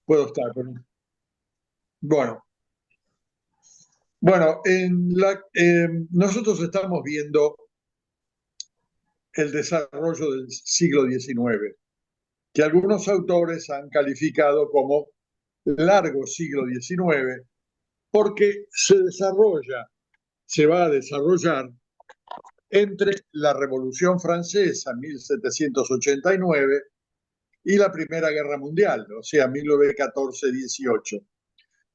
puedo estar. Bueno, bueno, nosotros estamos viendo el desarrollo del siglo XIX, que algunos autores han calificado como largo siglo XIX, porque se va a desarrollar entre la Revolución Francesa, 1789, y la Primera Guerra Mundial, o sea, 1914-18,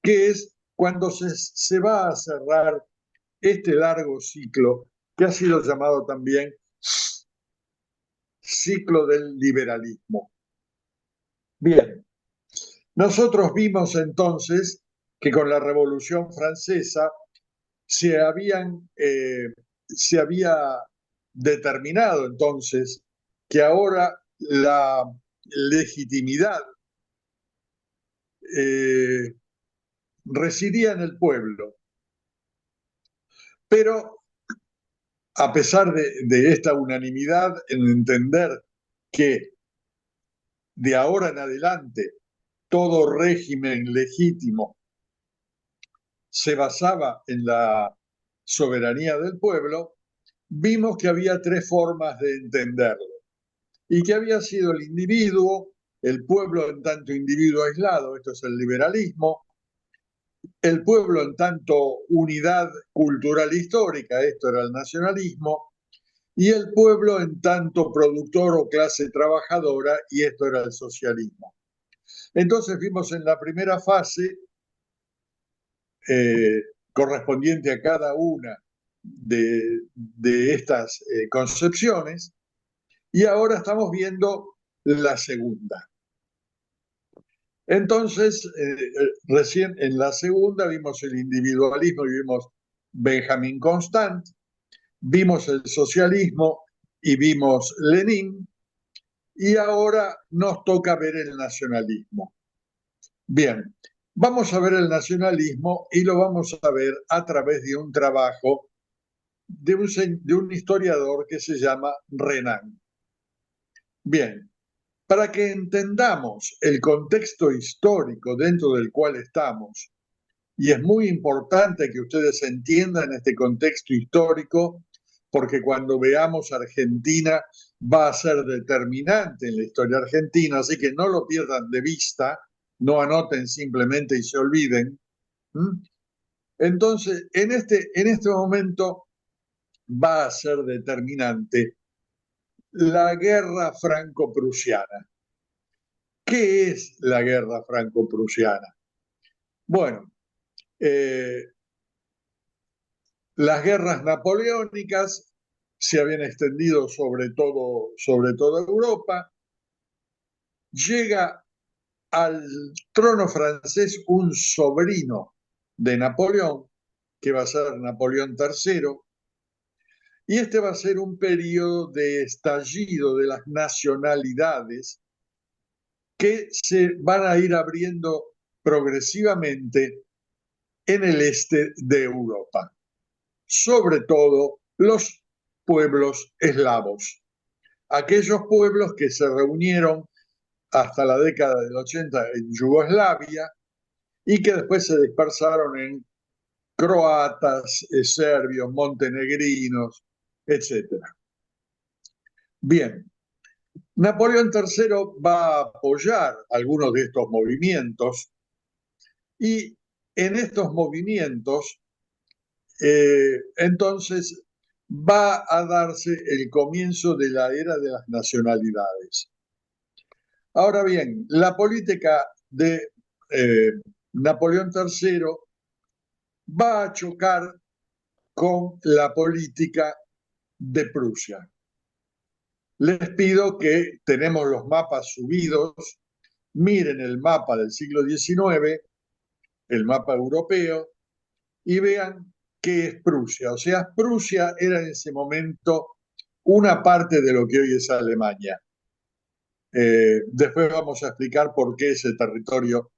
que es cuando se va a cerrar este largo ciclo que ha sido llamado también ciclo del liberalismo. Bien, nosotros vimos entonces que con la Revolución Francesa se, se había determinado entonces que ahora la legitimidad eh, residía en el pueblo. Pero a pesar de esta unanimidad en entender que de ahora en adelante todo régimen legítimo se basaba en la soberanía del pueblo, vimos que había tres formas de entenderlo y que había sido el individuo, el pueblo en tanto individuo aislado, esto es el liberalismo, el pueblo en tanto unidad cultural histórica, esto era el nacionalismo, y el pueblo en tanto productor o clase trabajadora, y esto era el socialismo. Entonces vimos en la primera fase, eh, correspondiente a cada una de estas concepciones, y ahora estamos viendo la segunda. Entonces, recién en la segunda vimos el individualismo y vimos Benjamin Constant, vimos el socialismo y vimos Lenin, y ahora nos toca ver el nacionalismo. Bien, vamos a ver el nacionalismo y lo vamos a ver a través de un trabajo de un historiador que se llama Renan. Bien, para que entendamos el contexto histórico dentro del cual estamos, y es muy importante que ustedes entiendan este contexto histórico, porque cuando veamos Argentina va a ser determinante en la historia argentina, así que no lo pierdan de vista, no anoten simplemente y se olviden. Entonces, en este momento va a ser determinante la guerra franco-prusiana. ¿Qué es la guerra franco-prusiana? Bueno, eh, las guerras napoleónicas se habían extendido sobre toda Europa. Llega al trono francés un sobrino de Napoleón, que va a ser Napoleón III, y este va a ser un periodo de estallido de las nacionalidades que se van a ir abriendo progresivamente en el este de Europa, sobre todo los pueblos eslavos, aquellos pueblos que se reunieron hasta la década del 80 en Yugoslavia y que después se dispersaron en croatas, serbios, montenegrinos, etcétera. Bien, Napoleón III va a apoyar algunos de estos movimientos y en estos movimientos entonces va a darse el comienzo de la era de las nacionalidades. Ahora bien, la política de eh, Napoleón III va a chocar con la política de Prusia. Les pido que tenemos los mapas subidos, miren el mapa del siglo XIX, el mapa europeo, y vean qué es Prusia. O sea, Prusia era en ese momento una parte de lo que hoy es Alemania. Después vamos a explicar por qué ese territorio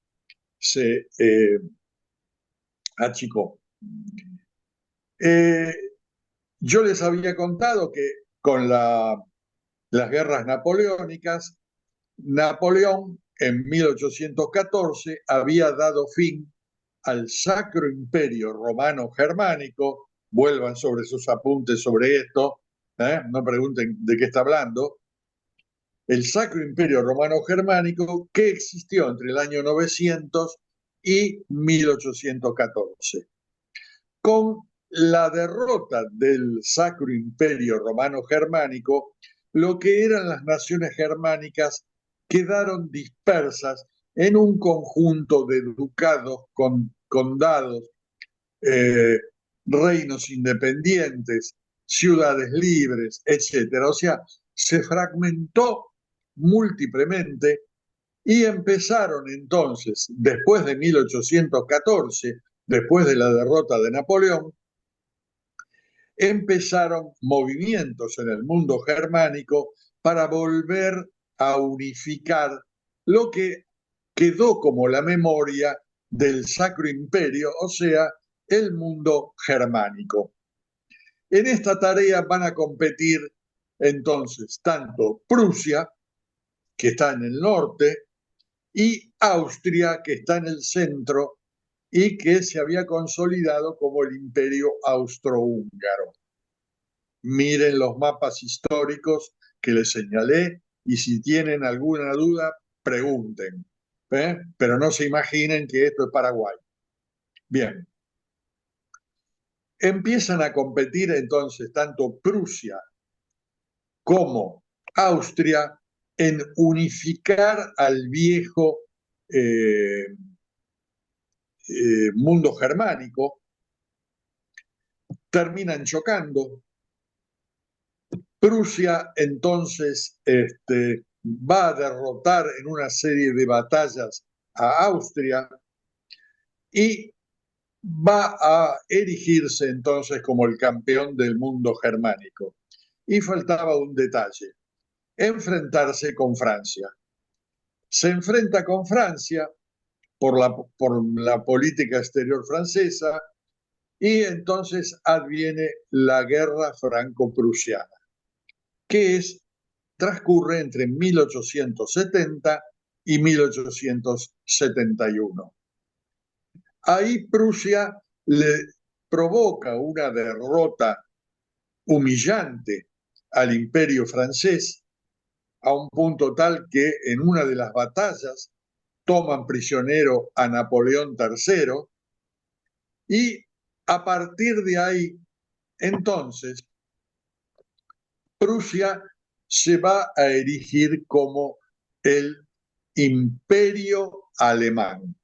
se achicó. Eh, yo les había contado que con las guerras napoleónicas, Napoleón en 1814 había dado fin al Sacro Imperio Romano Germánico. Vuelvan sobre sus apuntes sobre esto, no pregunten de qué está hablando. El Sacro Imperio Romano Germánico que existió entre el año 900 y 1814. Con la derrota del Sacro Imperio Romano Germánico, lo que eran las naciones germánicas quedaron dispersas en un conjunto de ducados, condados, reinos independientes, ciudades libres, etc. O sea, se fragmentó múltiplemente y empezaron entonces, después de 1814, después de la derrota de Napoleón, empezaron movimientos en el mundo germánico para volver a unificar lo que quedó como la memoria del Sacro Imperio, o sea, el mundo germánico. En esta tarea van a competir entonces tanto Prusia, que está en el norte, y Austria, que está en el centro y que se había consolidado como el Imperio Austrohúngaro. Miren los mapas históricos que les señalé y si tienen alguna duda, pregunten. Pero no se imaginen que esto es Paraguay. Bien. Empiezan a competir entonces tanto Prusia como Austria en unificar al viejo mundo germánico. Terminan chocando. Prusia entonces va a derrotar en una serie de batallas a Austria y va a erigirse entonces como el campeón del mundo germánico. Y faltaba un detalle, enfrentarse con Francia. Se enfrenta con Francia por la política exterior francesa y entonces adviene la guerra franco-prusiana, que transcurre entre 1870 y 1871. Ahí Prusia le provoca una derrota humillante al imperio francés, a un punto tal que en una de las batallas toman prisionero a Napoleón III y a partir de ahí, entonces, Prusia se va a erigir como el imperio alemán.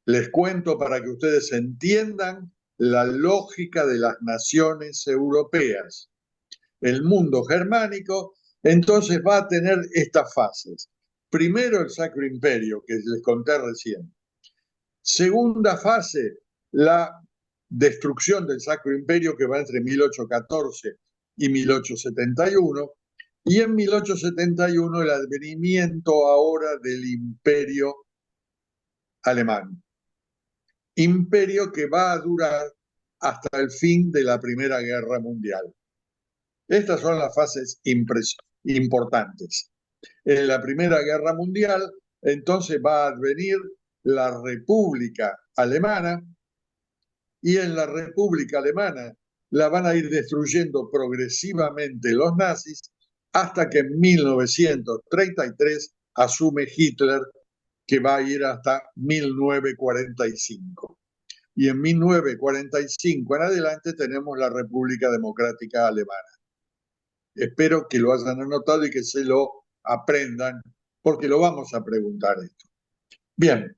Les cuento para que ustedes entiendan la lógica de las naciones europeas. El mundo germánico entonces va a tener estas fases. Primero el Sacro Imperio, que les conté recién. Segunda fase, la destrucción del Sacro Imperio, que va entre 1814 y 1871. Y en 1871 el advenimiento ahora del Imperio alemán. Imperio que va a durar hasta el fin de la Primera Guerra Mundial. Estas son las fases importantes. En la Primera Guerra Mundial, entonces va a advenir la República Alemana y en la República Alemana la van a ir destruyendo progresivamente los nazis hasta que en 1933 asume Hitler, que va a ir hasta 1945. Y en 1945 en adelante tenemos la República Democrática Alemana. Espero que lo hayan anotado y que se lo aprendan, porque lo vamos a preguntar esto. Bien,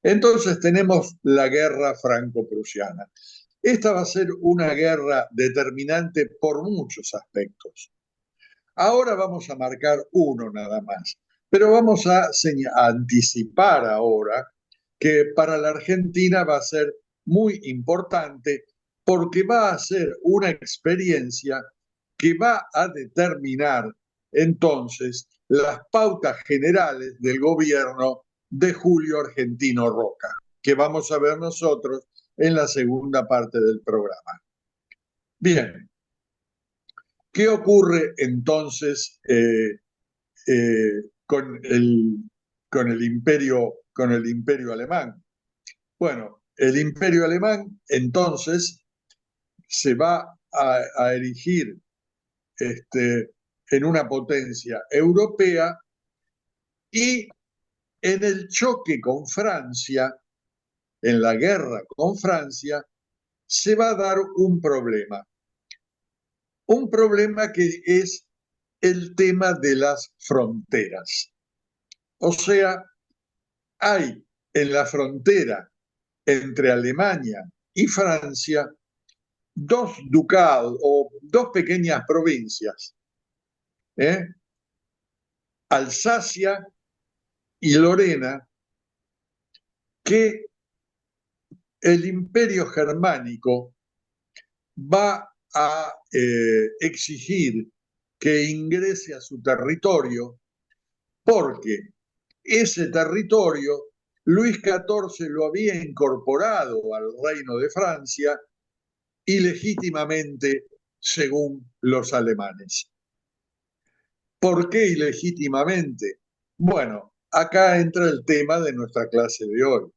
entonces tenemos la guerra franco-prusiana. Esta va a ser una guerra determinante por muchos aspectos. Ahora vamos a marcar uno nada más, pero vamos a anticipar ahora que para la Argentina va a ser muy importante porque va a ser una experiencia que va a determinar entonces las pautas generales del gobierno de Julio Argentino Roca, que vamos a ver nosotros en la segunda parte del programa. Bien, ¿qué ocurre entonces con el, con el imperio alemán. Bueno, el imperio alemán entonces se va a erigir en una potencia europea y en el choque con Francia, en la guerra con Francia, se va a dar un problema que es el tema de las fronteras. O sea, hay en la frontera entre Alemania y Francia dos ducados o dos pequeñas provincias, ¿eh? Alsacia y Lorena, que el imperio germánico va a exigir que ingrese a su territorio porque ese territorio Luis XIV lo había incorporado al reino de Francia ilegítimamente según los alemanes. ¿Por qué ilegítimamente? Bueno, acá entra el tema de nuestra clase de hoy,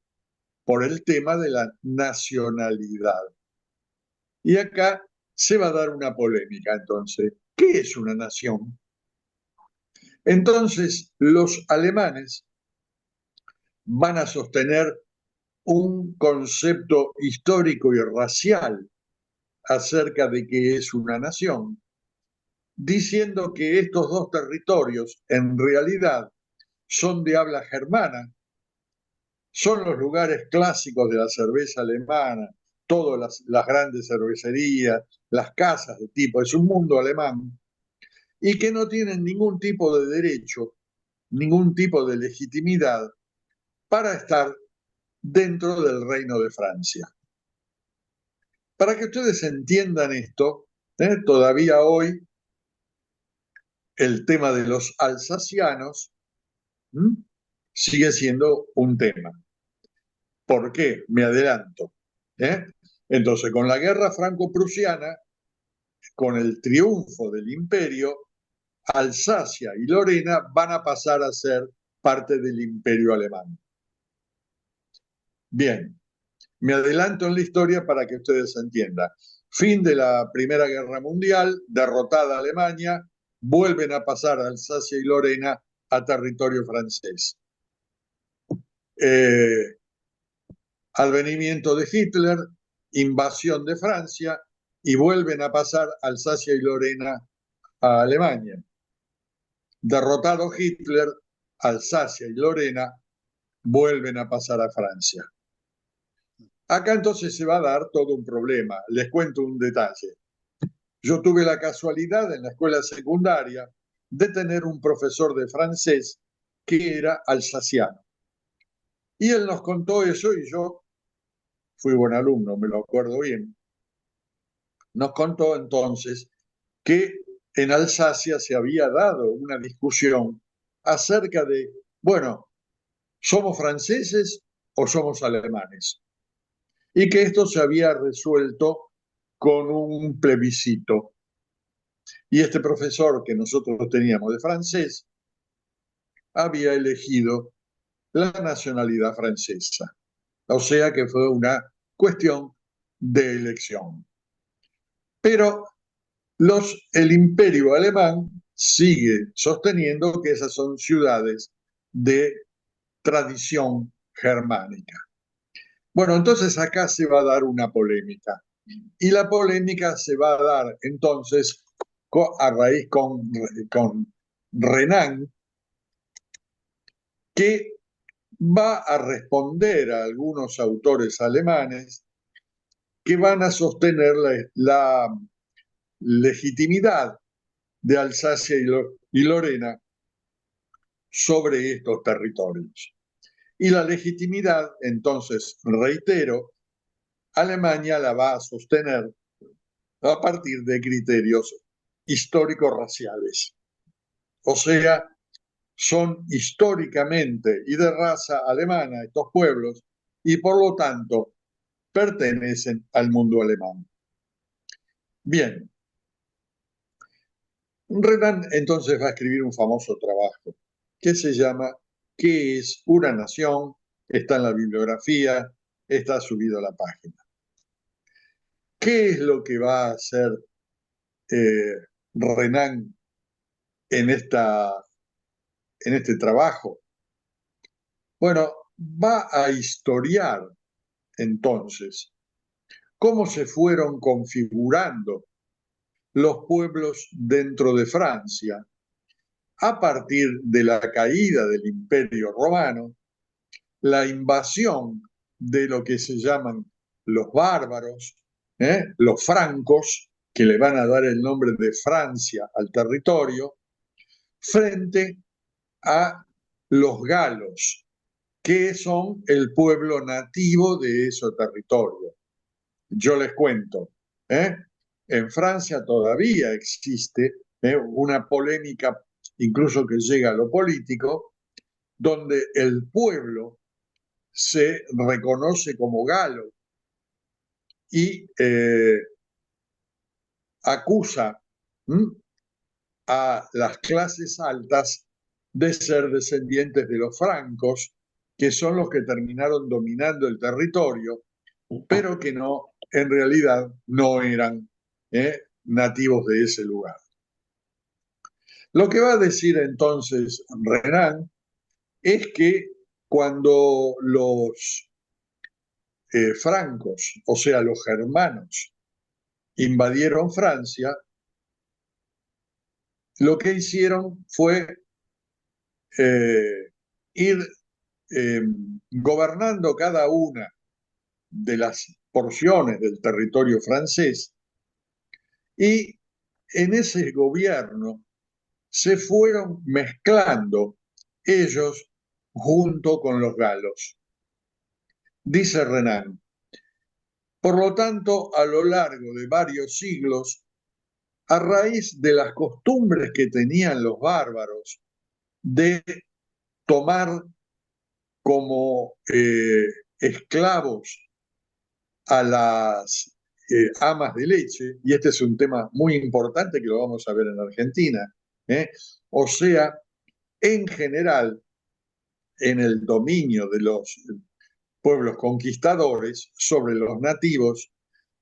por el tema de la nacionalidad. Y acá se va a dar una polémica, entonces. ¿Qué es una nación? Entonces, los alemanes van a sostener un concepto histórico y racial acerca de qué es una nación, diciendo que estos dos territorios en realidad son de habla germana, son los lugares clásicos de la cerveza alemana, todas las grandes cervecerías, las casas de tipo, es un mundo alemán, y que no tienen ningún tipo de derecho, ningún tipo de legitimidad para estar dentro del reino de Francia. Para que ustedes entiendan esto, todavía hoy el tema de los alsacianos sigue siendo un tema. ¿Por qué? Me adelanto. Entonces, con la guerra franco-prusiana, con el triunfo del imperio, Alsacia y Lorena van a pasar a ser parte del imperio alemán. Bien, me adelanto en la historia para que ustedes entiendan. Fin de la Primera Guerra Mundial, derrotada Alemania, vuelven a pasar Alsacia y Lorena a territorio francés. Advenimiento de Hitler, invasión de Francia y vuelven a pasar Alsacia y Lorena a Alemania. Derrotado Hitler, Alsacia y Lorena vuelven a pasar a Francia. Acá entonces se va a dar todo un problema. Les cuento un detalle. Yo tuve la casualidad en la escuela secundaria de tener un profesor de francés que era alsaciano. Y él nos contó eso y yo fui buen alumno, me lo acuerdo bien. Nos contó entonces que en Alsacia se había dado una discusión acerca de, bueno, ¿somos franceses o somos alemanes? Y que esto se había resuelto con un plebiscito. Y este profesor que nosotros teníamos de francés había elegido la nacionalidad francesa. O sea que fue una cuestión de elección. Pero el imperio alemán sigue sosteniendo que esas son ciudades de tradición germánica. Bueno, entonces acá se va a dar una polémica. Y la polémica se va a dar entonces a raíz con Renan, que va a responder a algunos autores alemanes que van a sostener la legitimidad de Alsacia y Lorena sobre estos territorios. Y la legitimidad, entonces, reitero, Alemania la va a sostener a partir de criterios histórico-raciales. O sea, son históricamente y de raza alemana estos pueblos y por lo tanto pertenecen al mundo alemán. Bien, Renan entonces va a escribir un famoso trabajo que se llama ¿Qué es una nación? Está en la bibliografía, está subido a la página. ¿Qué es lo que va a hacer Renan en este trabajo? Bueno, va a historiar entonces cómo se fueron configurando los pueblos dentro de Francia a partir de la caída del Imperio Romano, la invasión de lo que se llaman los bárbaros, los francos, que le van a dar el nombre de Francia al territorio, frente a los galos, que son el pueblo nativo de ese territorio. Yo les cuento, en Francia todavía existe una polémica, incluso que llega a lo político, donde el pueblo se reconoce como galo y acusa a las clases altas de ser descendientes de los francos, que son los que terminaron dominando el territorio, pero que no, en realidad no eran nativos de ese lugar. Lo que va a decir entonces Renan es que cuando los francos, o sea, los germanos, invadieron Francia, lo que hicieron fue ir gobernando cada una de las porciones del territorio francés, y en ese gobierno se fueron mezclando ellos junto con los galos. Dice Renan, por lo tanto, a lo largo de varios siglos, a raíz de las costumbres que tenían los bárbaros de tomar como esclavos a las amas de leche, y este es un tema muy importante que lo vamos a ver en Argentina, o sea, en general, en el dominio de los pueblos conquistadores sobre los nativos,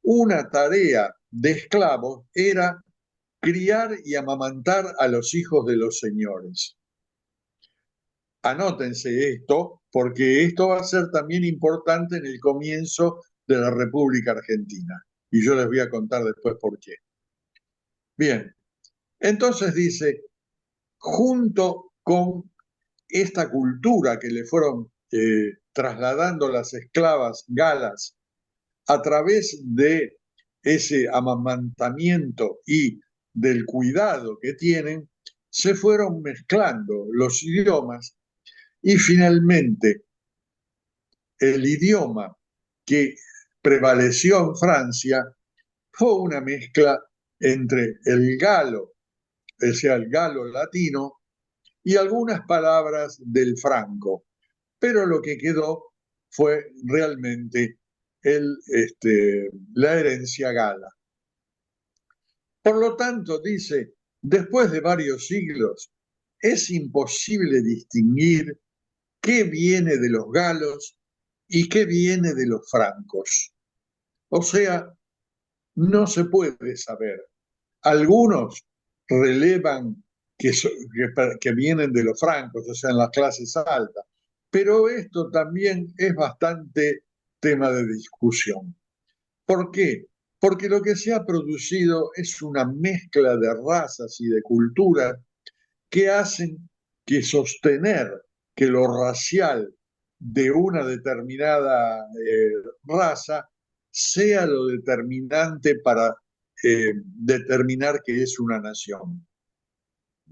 una tarea de esclavos era criar y amamantar a los hijos de los señores. Anótense esto, porque esto va a ser también importante en el comienzo de la República Argentina. Y yo les voy a contar después por qué. Bien, entonces dice, junto con esta cultura que le fueron trasladando las esclavas galas a través de ese amamantamiento y del cuidado que tienen, se fueron mezclando los idiomas y finalmente el idioma que prevaleció en Francia fue una mezcla entre el galo, o sea, el galo latino, y algunas palabras del franco. Pero lo que quedó fue realmente la herencia gala. Por lo tanto, dice, después de varios siglos, es imposible distinguir qué viene de los galos y qué viene de los francos. O sea, no se puede saber. Algunos relevan que vienen de los francos, o sea, en las clases altas, pero esto también es bastante tema de discusión. ¿Por qué? Porque lo que se ha producido es una mezcla de razas y de culturas que hacen que sostener que lo racial de una determinada raza sea lo determinante para determinar que es una nación.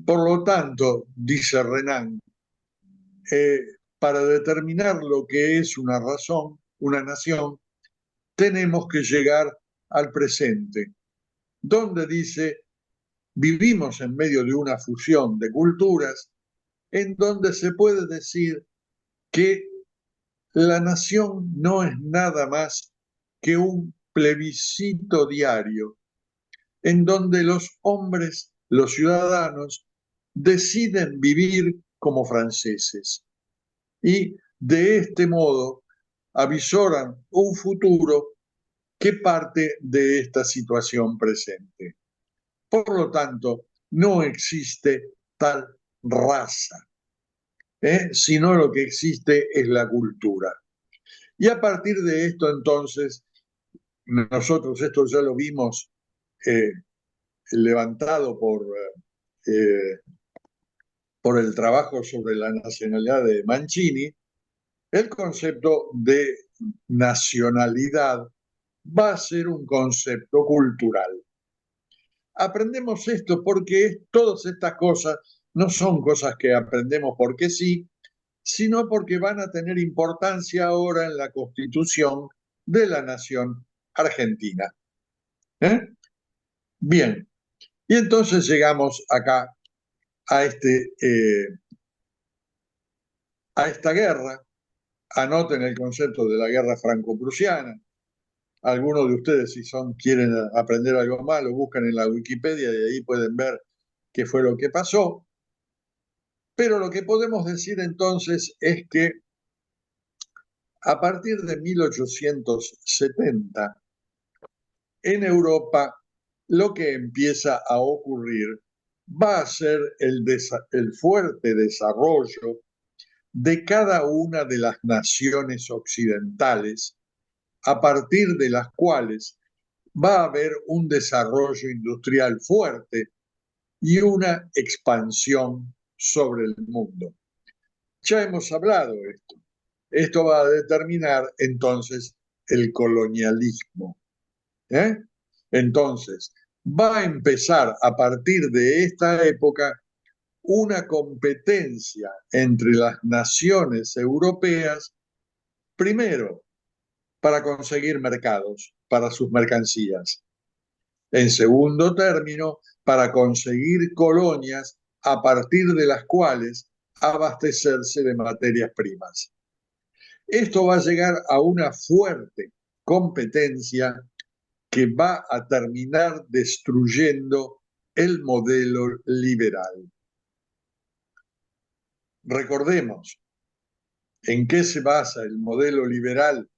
Por lo tanto, dice Renan, eh, para determinar lo que es una razón, una nación, tenemos que llegar al presente, donde dice, vivimos en medio de una fusión de culturas en donde se puede decir que la nación no es nada más que un plebiscito diario en donde los hombres, los ciudadanos, deciden vivir como franceses. Y de este modo avisoran un futuro que parte de esta situación presente. Por lo tanto, no existe tal raza, sino lo que existe es la cultura. Y a partir de esto, entonces, nosotros esto ya lo vimos eh, levantado por el trabajo sobre la nacionalidad de Mancini, el concepto de nacionalidad va a ser un concepto cultural. Aprendemos esto porque todas estas cosas no son cosas que aprendemos porque sí, sino porque van a tener importancia ahora en la constitución de la nación argentina. ¿Eh? Bien, y entonces llegamos acá a, a esta guerra. Anoten el concepto de la guerra franco-prusiana. Algunos de ustedes, si quieren aprender algo más, lo buscan en la Wikipedia y ahí pueden ver qué fue lo que pasó. Pero lo que podemos decir entonces es que a partir de 1870, en Europa, lo que empieza a ocurrir va a ser el fuerte desarrollo de cada una de las naciones occidentales, a partir de las cuales va a haber un desarrollo industrial fuerte y una expansión sobre el mundo. Ya hemos hablado de esto. Esto va a determinar entonces el colonialismo. Entonces, va a empezar a partir de esta época una competencia entre las naciones europeas, primero, para conseguir mercados para sus mercancías. En segundo término, para conseguir colonias a partir de las cuales abastecerse de materias primas. Esto va a llegar a una fuerte competencia que va a terminar destruyendo el modelo liberal. Recordemos en qué se basa el modelo liberal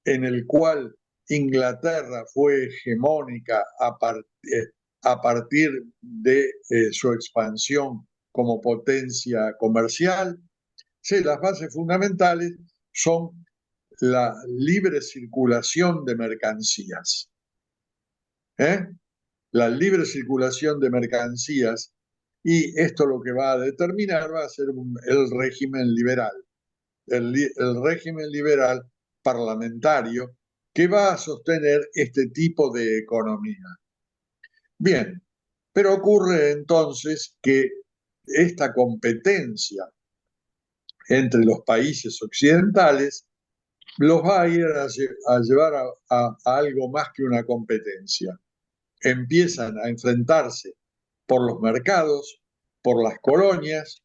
en el cual Inglaterra fue hegemónica a partir de su expansión como potencia comercial. Sí, las bases fundamentales son la libre circulación de mercancías. La libre circulación de mercancías, y esto lo que va a determinar va a ser el régimen liberal, el régimen liberal parlamentario que va a sostener este tipo de economía. Bien, pero ocurre entonces que esta competencia entre los países occidentales los va a ir a llevar a algo más que una competencia. Empiezan a enfrentarse por los mercados, por las colonias,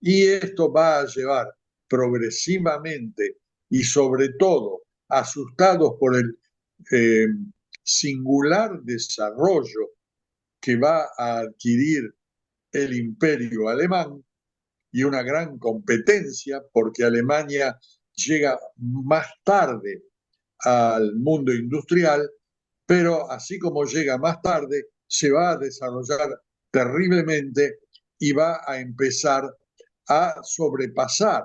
y esto va a llevar progresivamente y sobre todo asustados por el singular desarrollo que va a adquirir el imperio alemán y una gran competencia porque Alemania llega más tarde al mundo industrial, pero así como llega más tarde, se va a desarrollar terriblemente y va a empezar a sobrepasar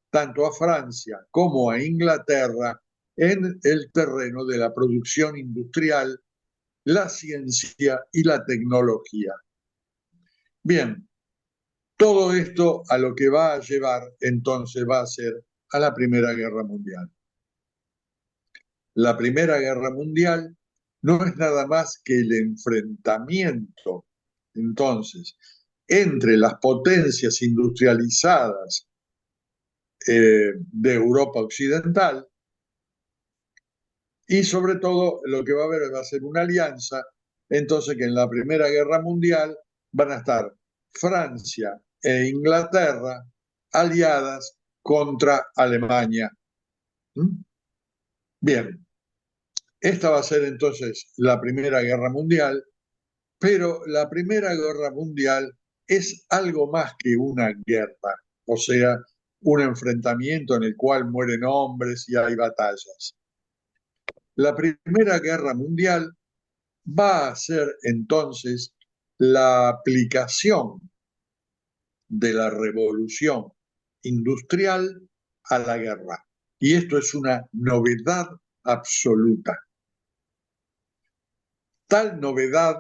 tanto a Francia como a Inglaterra en el terreno de la producción industrial, la ciencia y la tecnología. Bien, todo esto a lo que va a llevar entonces va a ser a la Primera Guerra Mundial. La Primera Guerra Mundial no es nada más que el enfrentamiento entonces entre las potencias industrializadas de Europa Occidental y sobre todo lo que va a haber va a ser una alianza, entonces que en la Primera Guerra Mundial van a estar Francia e Inglaterra aliadas contra Alemania. Bien, esta va a ser entonces la Primera Guerra Mundial, pero la Primera Guerra Mundial es algo más que una guerra. o sea, un enfrentamiento en el cual mueren hombres y hay batallas. La Primera Guerra Mundial va a ser entonces la aplicación de la revolución industrial a la guerra. Y esto es una novedad absoluta. Tal novedad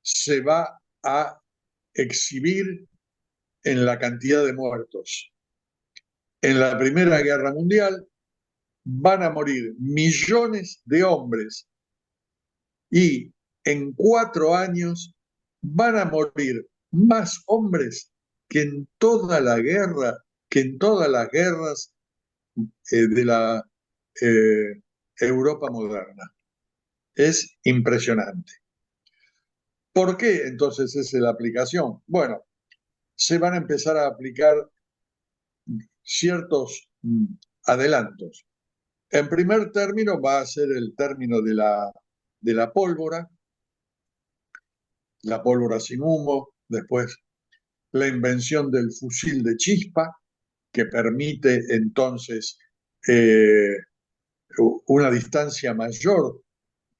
se va a exhibir en la cantidad de muertos. En la Primera Guerra Mundial van a morir millones de hombres y en 4 años van a morir más hombres que en toda la guerra, que en todas las guerras de la Europa moderna. Es impresionante. ¿Por qué entonces es la aplicación? Bueno, se van a empezar a aplicar ciertos adelantos. En primer término va a ser el término de la pólvora sin humo, después la invención del fusil de chispa, que permite entonces una distancia mayor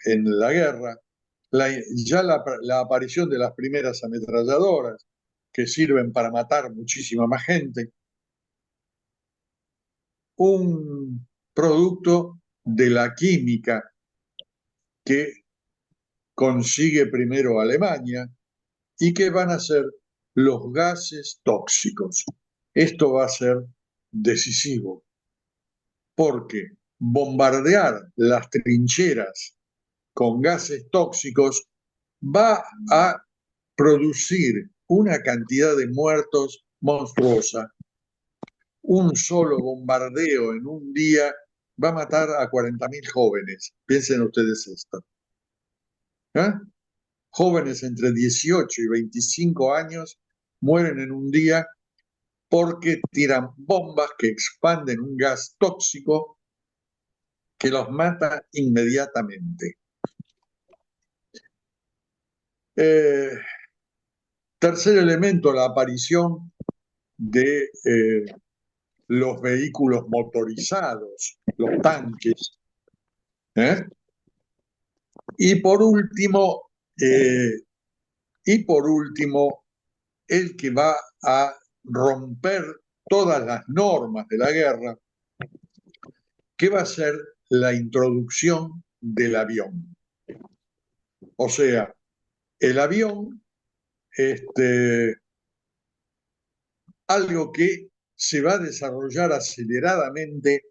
en la guerra, la aparición de las primeras ametralladoras, que sirven para matar muchísima más gente, un producto de la química que consigue primero Alemania y que van a ser los gases tóxicos. Esto va a ser decisivo, porque bombardear las trincheras con gases tóxicos va a producir una cantidad de muertos monstruosa. Un solo bombardeo en un día va a matar a 40.000 jóvenes. Piensen ustedes esto. ¿Eh? Jóvenes entre 18 y 25 años mueren en un día porque tiran bombas que expanden un gas tóxico que los mata inmediatamente. Tercer elemento, la aparición de los vehículos motorizados, los tanques. ¿Eh? Y por último, el que va a romper todas las normas de la guerra, que va a ser la introducción del avión. O sea, el avión, algo que se va a desarrollar aceleradamente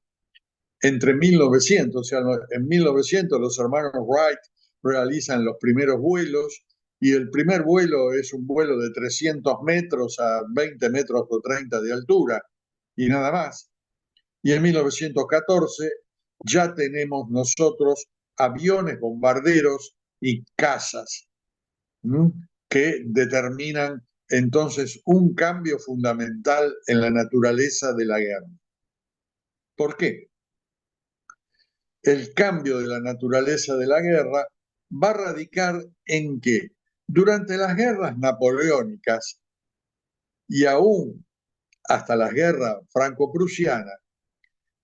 entre 1900, o sea, en 1900 los hermanos Wright realizan los primeros vuelos y el primer vuelo es un vuelo de 300 metros a 20 metros o 30 de altura y nada más. Y en 1914 ya tenemos nosotros aviones bombarderos y cazas que determinan entonces un cambio fundamental en la naturaleza de la guerra. ¿Por qué? El cambio de la naturaleza de la guerra va a radicar en que durante las guerras napoleónicas y aún hasta las guerras franco-prusianas,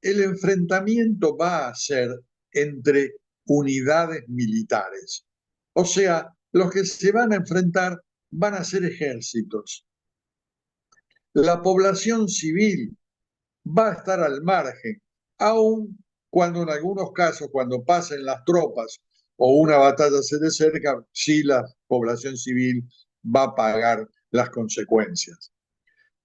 el enfrentamiento va a ser entre unidades militares. O sea, los que se van a enfrentar van a ser ejércitos. La población civil va a estar al margen, aun cuando en algunos casos, cuando pasen las tropas o una batalla se de cerca, sí la población civil va a pagar las consecuencias.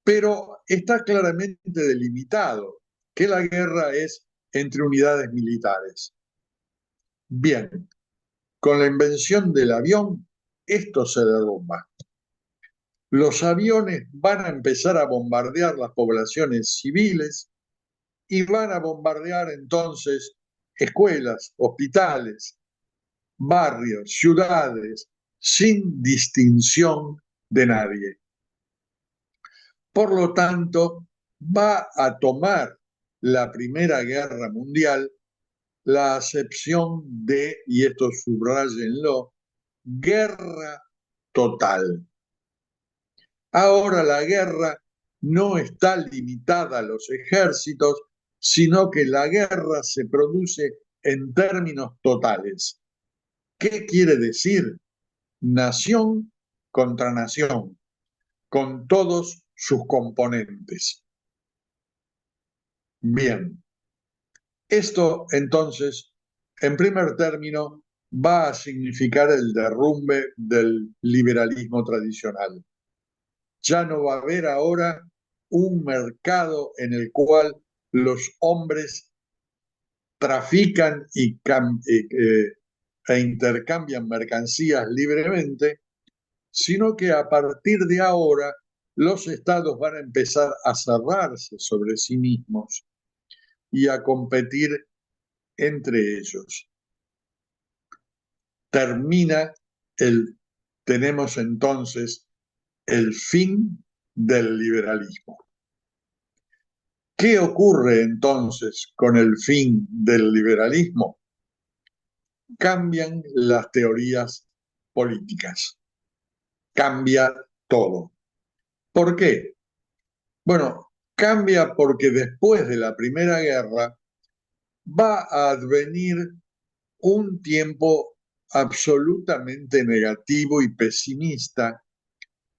Pero está claramente delimitado que la guerra es entre unidades militares. Bien, con la invención del avión, esto se derrumba. Los aviones van a empezar a bombardear las poblaciones civiles y van a bombardear entonces escuelas, hospitales, barrios, ciudades, sin distinción de nadie. Por lo tanto, va a tomar la Primera Guerra Mundial la acepción de, y esto subrayenlo, guerra total. Ahora la guerra no está limitada a los ejércitos, sino que la guerra se produce en términos totales. ¿Qué quiere decir? Nación contra nación, con todos sus componentes. Bien, esto entonces, en primer término, va a significar el derrumbe del liberalismo tradicional. Ya no va a haber ahora un mercado en el cual los hombres trafican e intercambian mercancías libremente, sino que a partir de ahora los estados van a empezar a cerrarse sobre sí mismos y a competir entre ellos. Tenemos entonces el fin del liberalismo. ¿Qué ocurre entonces con el fin del liberalismo? Cambian las teorías políticas, cambia todo. ¿Por qué? Bueno, cambia porque después de la Primera Guerra va a advenir un tiempo absolutamente negativo y pesimista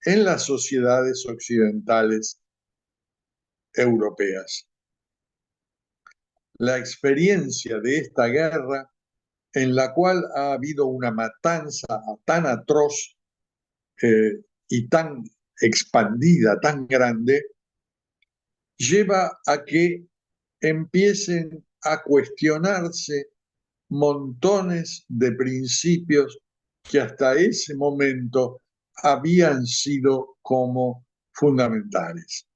en las sociedades occidentales europeas. La experiencia de esta guerra, en la cual ha habido una matanza tan atroz y tan expandida, tan grande, lleva a que empiecen a cuestionarse montones de principios que hasta ese momento habían sido como fundamentales.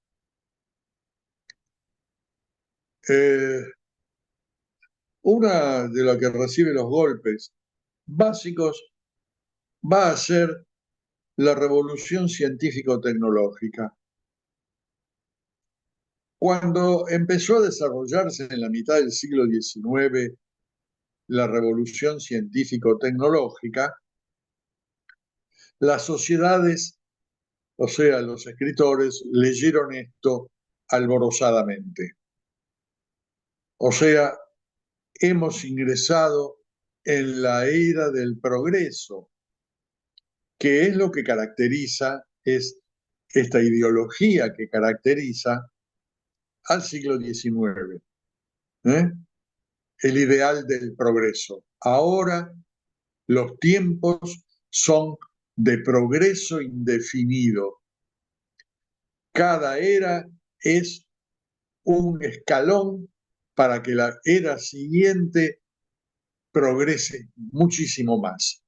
Una de las que recibe los golpes básicos va a ser la revolución científico-tecnológica. Cuando empezó a desarrollarse en la mitad del siglo XIX la revolución científico-tecnológica, las sociedades, o sea, los escritores, leyeron esto alborozadamente. O sea, hemos ingresado en la era del progreso, que es lo que caracteriza, es esta ideología que caracteriza al siglo XIX. El ideal del progreso. Ahora los tiempos son de progreso indefinido. Cada era es un escalón para que la era siguiente progrese muchísimo más.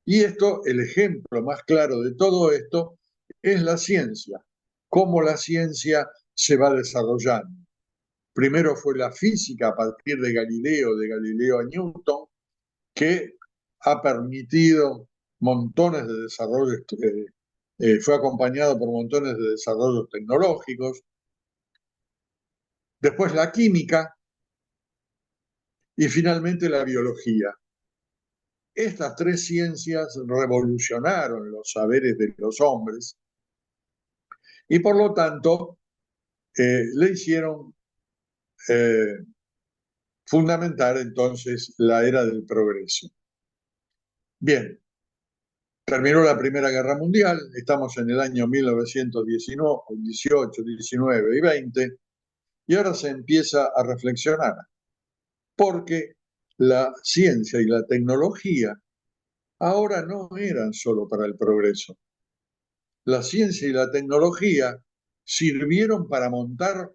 Y esto, el ejemplo más claro de todo esto, es la ciencia. Cómo la ciencia se va desarrollando. Primero fue la física a partir de Galileo a Newton, que ha permitido montones de desarrollos, fue acompañado por montones de desarrollos tecnológicos. Después la química y finalmente la biología. Estas tres ciencias revolucionaron los saberes de los hombres y por lo tanto le hicieron fundamentar entonces la era del progreso. Bien, terminó la Primera Guerra Mundial, estamos en el año 1918, 19 y 20, y ahora se empieza a reflexionar, porque la ciencia y la tecnología ahora no eran solo para el progreso. La ciencia y la tecnología sirvieron para montar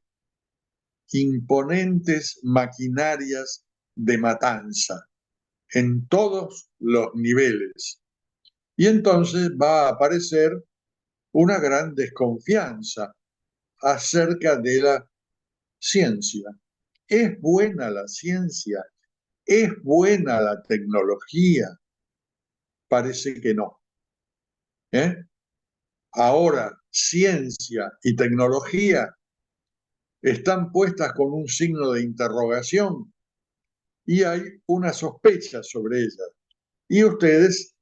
imponentes maquinarias de matanza en todos los niveles. Y entonces va a aparecer una gran desconfianza acerca de la ciencia. ¿Es buena la ciencia? ¿Es buena la tecnología? Parece que no. Ahora, ciencia y tecnología están puestas con un signo de interrogación y hay una sospecha sobre ellas. Y ustedes,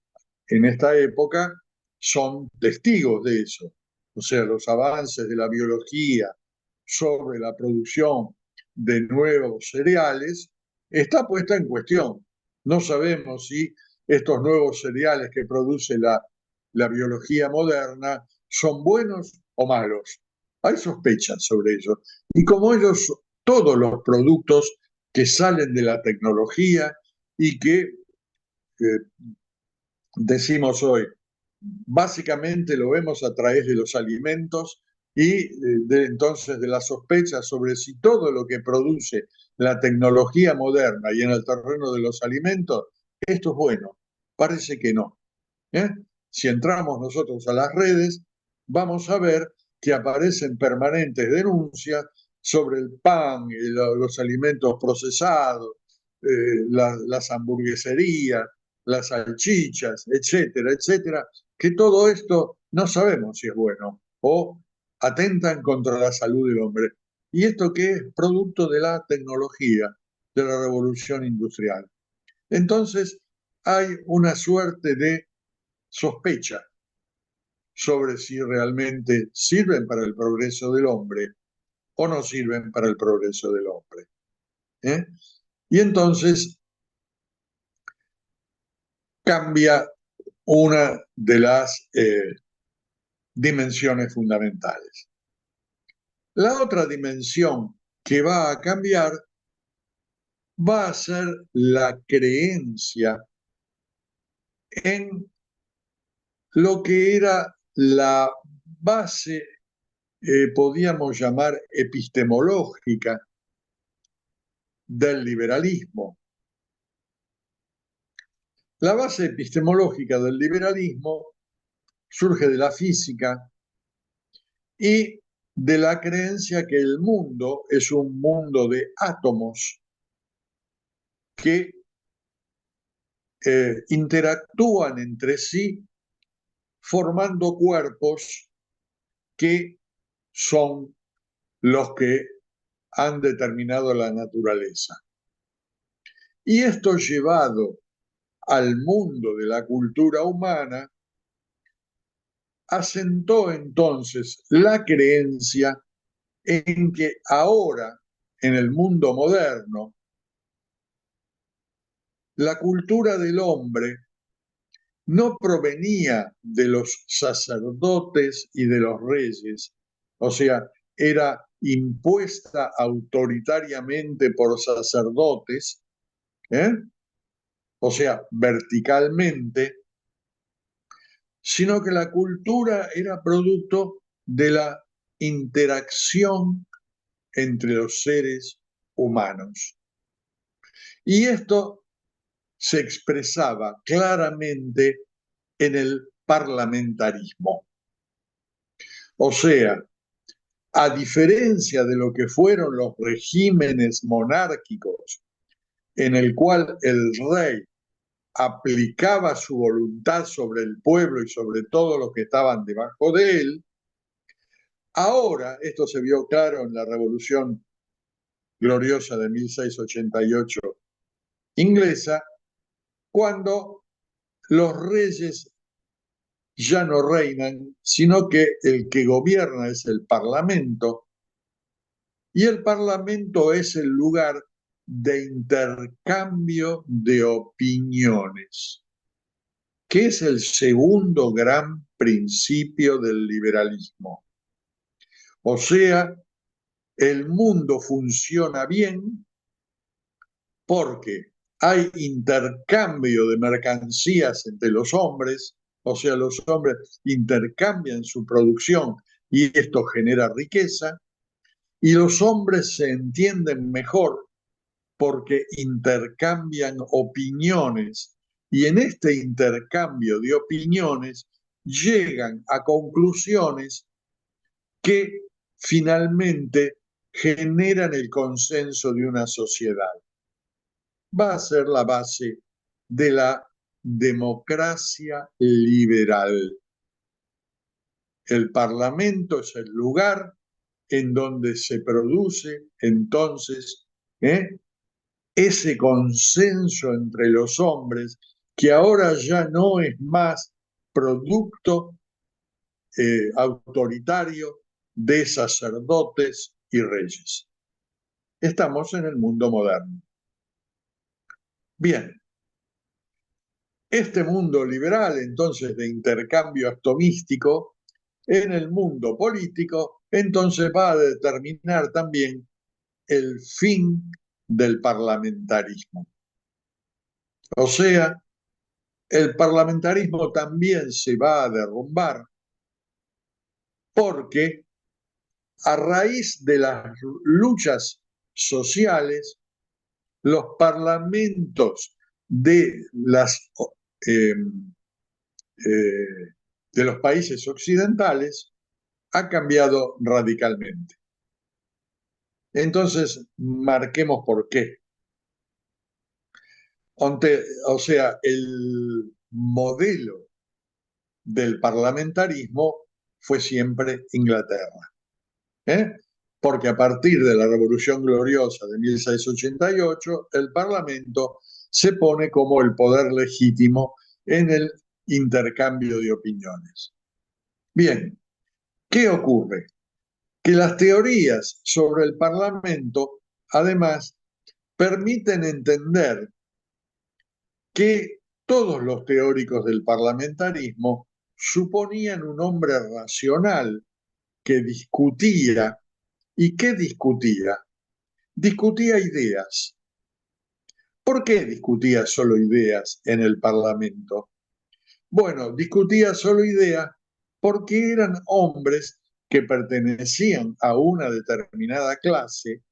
en esta época, son testigos de eso. o sea, los avances de la biología sobre la producción de nuevos cereales, está puesta en cuestión. No sabemos si estos nuevos cereales que produce la biología moderna son buenos o malos. Hay sospechas sobre ello. Y como ellos, todos los productos que salen de la tecnología y que decimos hoy, básicamente lo vemos a través de los alimentos y entonces de la sospecha sobre si todo lo que produce la tecnología moderna y en el terreno de los alimentos, esto es bueno. Parece que no. ¿eh? Si entramos nosotros a las redes, vamos a ver que aparecen permanentes denuncias sobre el pan, los alimentos procesados, las hamburgueserías, las salchichas, etcétera, etcétera, que todo esto no sabemos si es bueno o atentan contra la salud del hombre. Y esto que es producto de la tecnología, de la revolución industrial. Entonces, hay una suerte de sospecha sobre si realmente sirven para el progreso del hombre o no sirven para el progreso del hombre. ¿eh? Y entonces cambia una de las dimensiones fundamentales. La otra dimensión que va a cambiar va a ser la creencia en lo que era la base, podríamos llamar epistemológica, del liberalismo. La base epistemológica del liberalismo surge de la física y de la creencia que el mundo es un mundo de átomos que interactúan entre sí formando cuerpos que son los que han determinado la naturaleza. Y esto llevado al mundo de la cultura humana, asentó entonces la creencia en que ahora, en el mundo moderno, la cultura del hombre no provenía de los sacerdotes y de los reyes, o sea, era impuesta autoritariamente por sacerdotes, o sea, verticalmente, sino que la cultura era producto de la interacción entre los seres humanos. Y esto se expresaba claramente en el parlamentarismo. O sea, a diferencia de lo que fueron los regímenes monárquicos, en el cual el rey aplicaba su voluntad sobre el pueblo y sobre todos los que estaban debajo de él, ahora, esto se vio claro en la Revolución Gloriosa de 1688 inglesa, cuando los reyes ya no reinan, sino que el que gobierna es el Parlamento, y el Parlamento es el lugar de intercambio de opiniones, que es el segundo gran principio del liberalismo. O sea, el mundo funciona bien porque hay intercambio de mercancías entre los hombres, o sea, los hombres intercambian su producción y esto genera riqueza, y los hombres se entienden mejor porque intercambian opiniones y en este intercambio de opiniones llegan a conclusiones que finalmente generan el consenso de una sociedad. Va a ser la base de la democracia liberal. El Parlamento es el lugar en donde se produce entonces ese consenso entre los hombres que ahora ya no es más producto autoritario de sacerdotes y reyes. Estamos en el mundo moderno. Bien, este mundo liberal, entonces, de intercambio atomístico, en el mundo político, entonces va a determinar también el fin del parlamentarismo. O sea, el parlamentarismo también se va a derrumbar porque a raíz de las luchas sociales, los parlamentos de eh, eh, de los países occidentales ha cambiado radicalmente. Entonces, marquemos por qué. O sea, el modelo del parlamentarismo fue siempre Inglaterra. ¿eh? Porque a partir de la Revolución Gloriosa de 1688, el Parlamento se pone como el poder legítimo en el intercambio de opiniones. Bien, ¿qué ocurre? Que las teorías sobre el Parlamento, además, permiten entender que todos los teóricos del parlamentarismo suponían un hombre racional que discutía. ¿Y qué discutía? Discutía ideas. ¿Por qué discutía solo ideas en el Parlamento? Bueno, discutía solo ideas porque eran hombres que pertenecían a una determinada clase,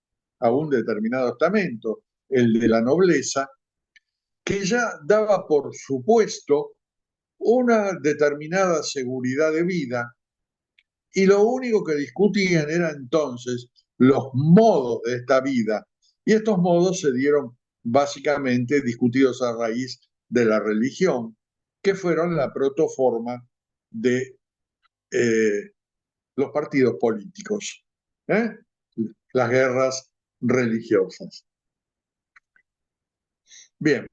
a un determinado estamento, el de la nobleza, que ya daba por supuesto una determinada seguridad de vida y lo único que discutían era entonces los modos de esta vida. Y estos modos se dieron básicamente discutidos a raíz de la religión, que fueron la protoforma de los partidos políticos, ¿eh? Las guerras religiosas. Bien,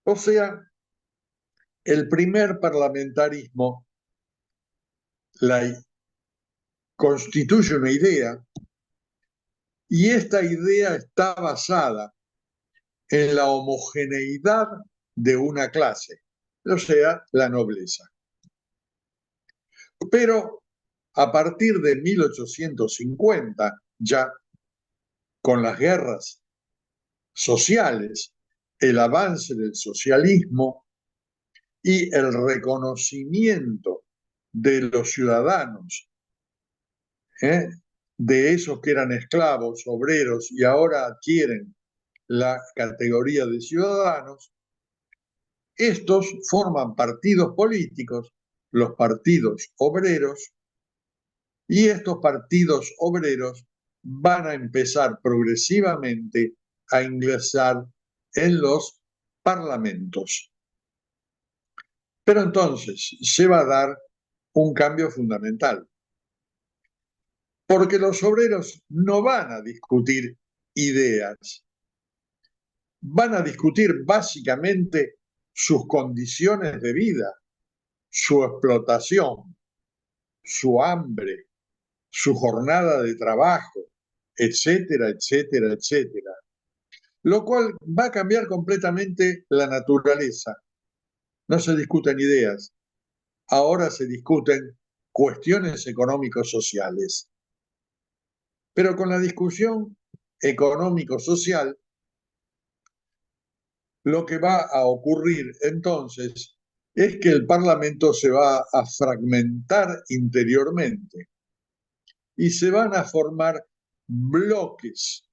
o sea, el primer parlamentarismo constituye una idea y esta idea está basada en la homogeneidad de una clase, o sea, la nobleza. Pero a partir de 1850, ya con las guerras sociales, el avance del socialismo y el reconocimiento de los ciudadanos, de esos que eran esclavos, obreros y ahora adquieren la categoría de ciudadanos, estos forman partidos políticos, los partidos obreros, y estos partidos obreros van a empezar progresivamente a ingresar en los parlamentos. Pero entonces se va a dar un cambio fundamental, porque los obreros no van a discutir ideas, van a discutir básicamente sus condiciones de vida, su explotación, su hambre, su jornada de trabajo, etcétera, etcétera, etcétera. Lo cual va a cambiar completamente la naturaleza. No se discuten ideas, ahora se discuten cuestiones económico-sociales. Pero con la discusión económico-social, lo que va a ocurrir entonces es que el Parlamento se va a fragmentar interiormente y se van a formar bloques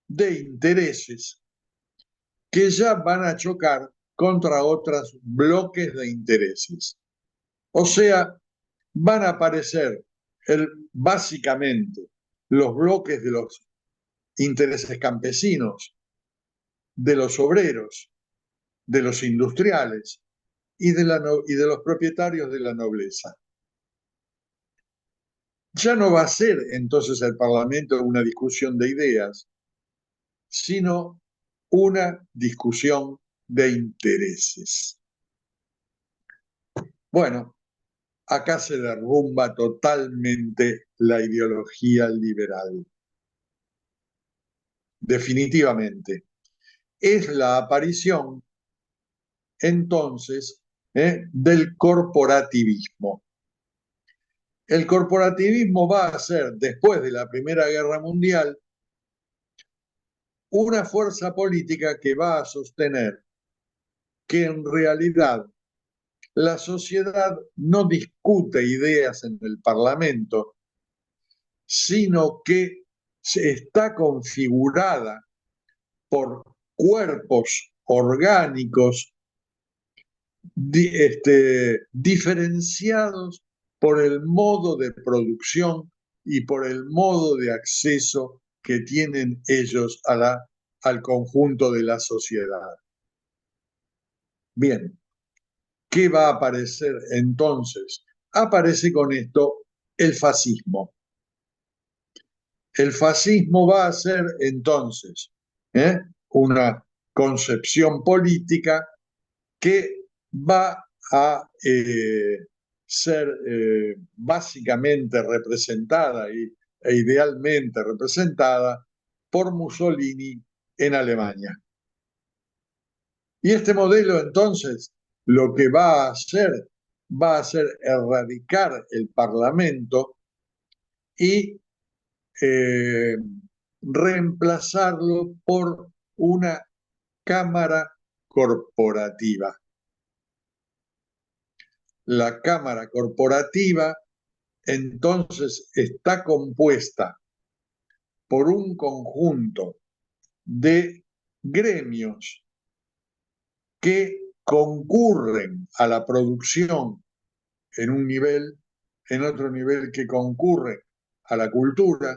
de intereses que ya van a chocar contra otros bloques de intereses. O sea, van a aparecer básicamente los bloques de los intereses campesinos, de los obreros, de los industriales y de los propietarios de la nobleza. Ya no va a ser entonces el Parlamento una discusión de ideas, sino una discusión de intereses. Bueno, acá se derrumba totalmente la ideología liberal. Definitivamente. Es la aparición, entonces, del corporativismo. El corporativismo va a ser, después de la Primera Guerra Mundial, una fuerza política que va a sostener que en realidad la sociedad no discute ideas en el Parlamento, sino que está configurada por cuerpos orgánicos diferenciados por el modo de producción y por el modo de acceso que tienen ellos al conjunto de la sociedad. Bien, ¿qué va a aparecer entonces? Aparece con esto el fascismo. El fascismo va a ser entonces una concepción política que va a ser básicamente representada e idealmente representada por Mussolini en Alemania. Y este modelo entonces lo que va a hacer erradicar el Parlamento y reemplazarlo por una cámara corporativa. La cámara corporativa entonces está compuesta por un conjunto de gremios que concurren a la producción en un nivel, en otro nivel que concurren a la cultura,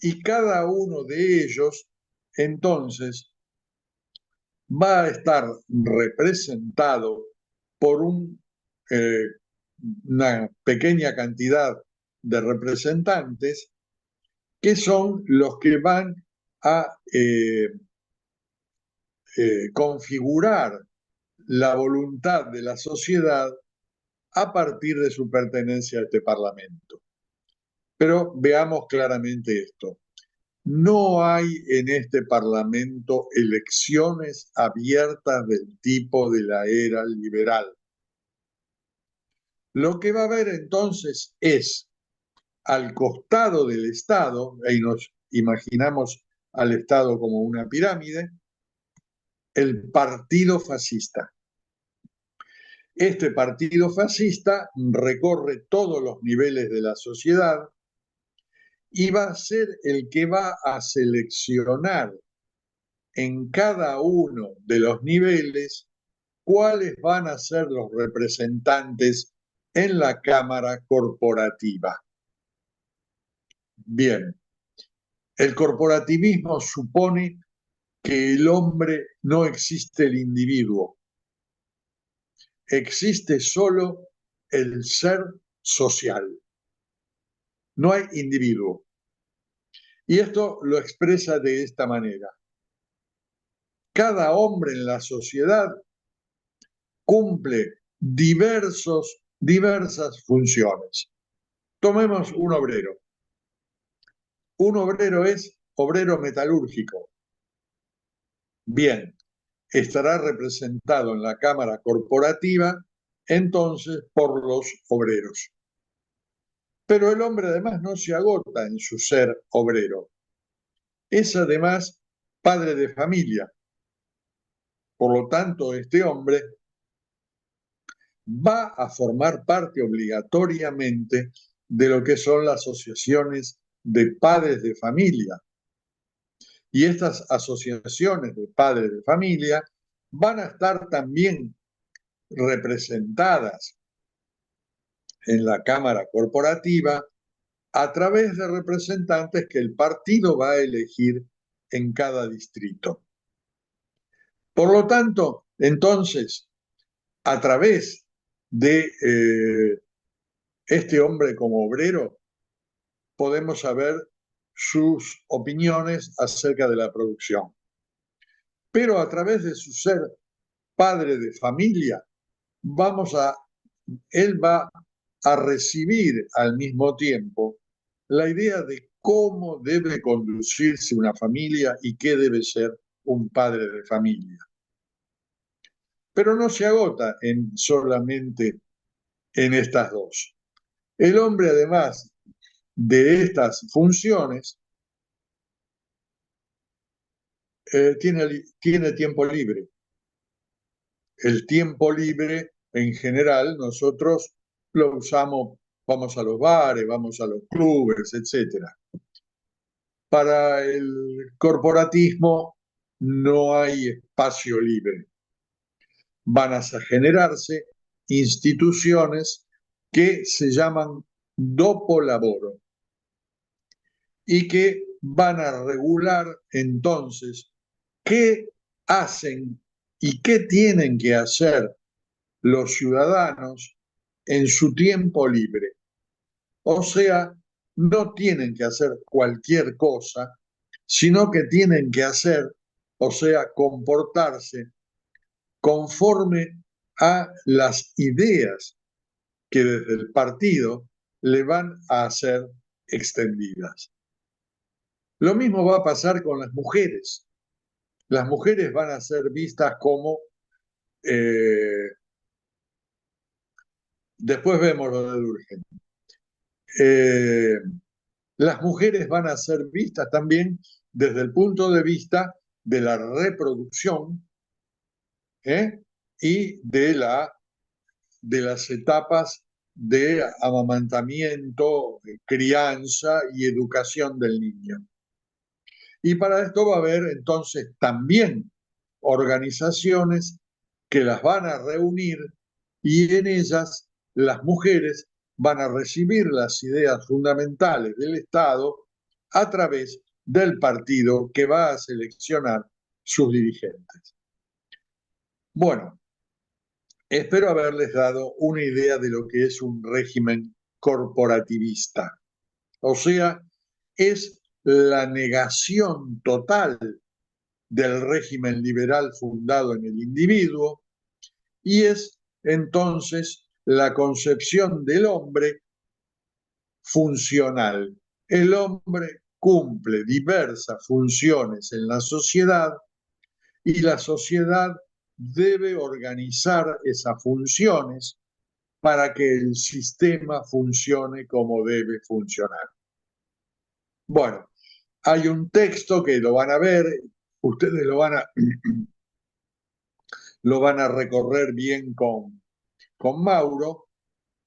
y cada uno de ellos entonces va a estar representado por una pequeña cantidad de representantes que son los que van a configurar la voluntad de la sociedad a partir de su pertenencia a este Parlamento. Pero veamos claramente esto. No hay en este Parlamento elecciones abiertas del tipo de la era liberal. Lo que va a haber entonces es, al costado del Estado, ahí nos imaginamos al Estado como una pirámide, el partido fascista. Este partido fascista recorre todos los niveles de la sociedad y va a ser el que va a seleccionar en cada uno de los niveles cuáles van a ser los representantes en la Cámara Corporativa. Bien, el corporativismo supone que el hombre no existe el individuo, existe solo el ser social. No hay individuo. Y esto lo expresa de esta manera. Cada hombre en la sociedad cumple diversas funciones. Tomemos un obrero. Un obrero es obrero metalúrgico. Bien, estará representado en la Cámara Corporativa entonces por los obreros. Pero el hombre además no se agota en su ser obrero. Es además padre de familia. Por lo tanto, este hombre va a formar parte obligatoriamente de lo que son las asociaciones de padres de familia. Y estas asociaciones de padres de familia van a estar también representadas en la Cámara Corporativa a través de representantes que el partido va a elegir en cada distrito. Por lo tanto, entonces, a través de este hombre como obrero, podemos saber sus opiniones acerca de la producción. Pero a través de su ser padre de familia, vamos a él va a recibir al mismo tiempo la idea de cómo debe conducirse una familia y qué debe ser un padre de familia. Pero no se agota solamente en estas dos. El hombre, además de estas funciones, tiene tiempo libre. El tiempo libre, en general, nosotros lo usamos, vamos a los bares, vamos a los clubes, etcétera. Para el corporatismo no hay espacio libre. Van a generarse instituciones que se llaman dopo lavoro y que van a regular entonces qué hacen y qué tienen que hacer los ciudadanos en su tiempo libre. O sea, no tienen que hacer cualquier cosa, sino que tienen que hacer, o sea, comportarse conforme a las ideas que desde el partido le van a ser extendidas. Lo mismo va a pasar con las mujeres. Las mujeres van a ser vistas como, después vemos lo de Durkheim, las mujeres van a ser vistas también desde el punto de vista de la reproducción y de las etapas de amamantamiento, crianza y educación del niño. Y para esto va a haber entonces también organizaciones que las van a reunir y en ellas las mujeres van a recibir las ideas fundamentales del Estado a través del partido que va a seleccionar sus dirigentes. Bueno, espero haberles dado una idea de lo que es un régimen corporativista. O sea, es la negación total del régimen liberal fundado en el individuo y es entonces la concepción del hombre funcional. El hombre cumple diversas funciones en la sociedad y la sociedad debe organizar esas funciones para que el sistema funcione como debe funcionar. Bueno, hay un texto que lo van a ver, ustedes lo van a recorrer bien con Mauro,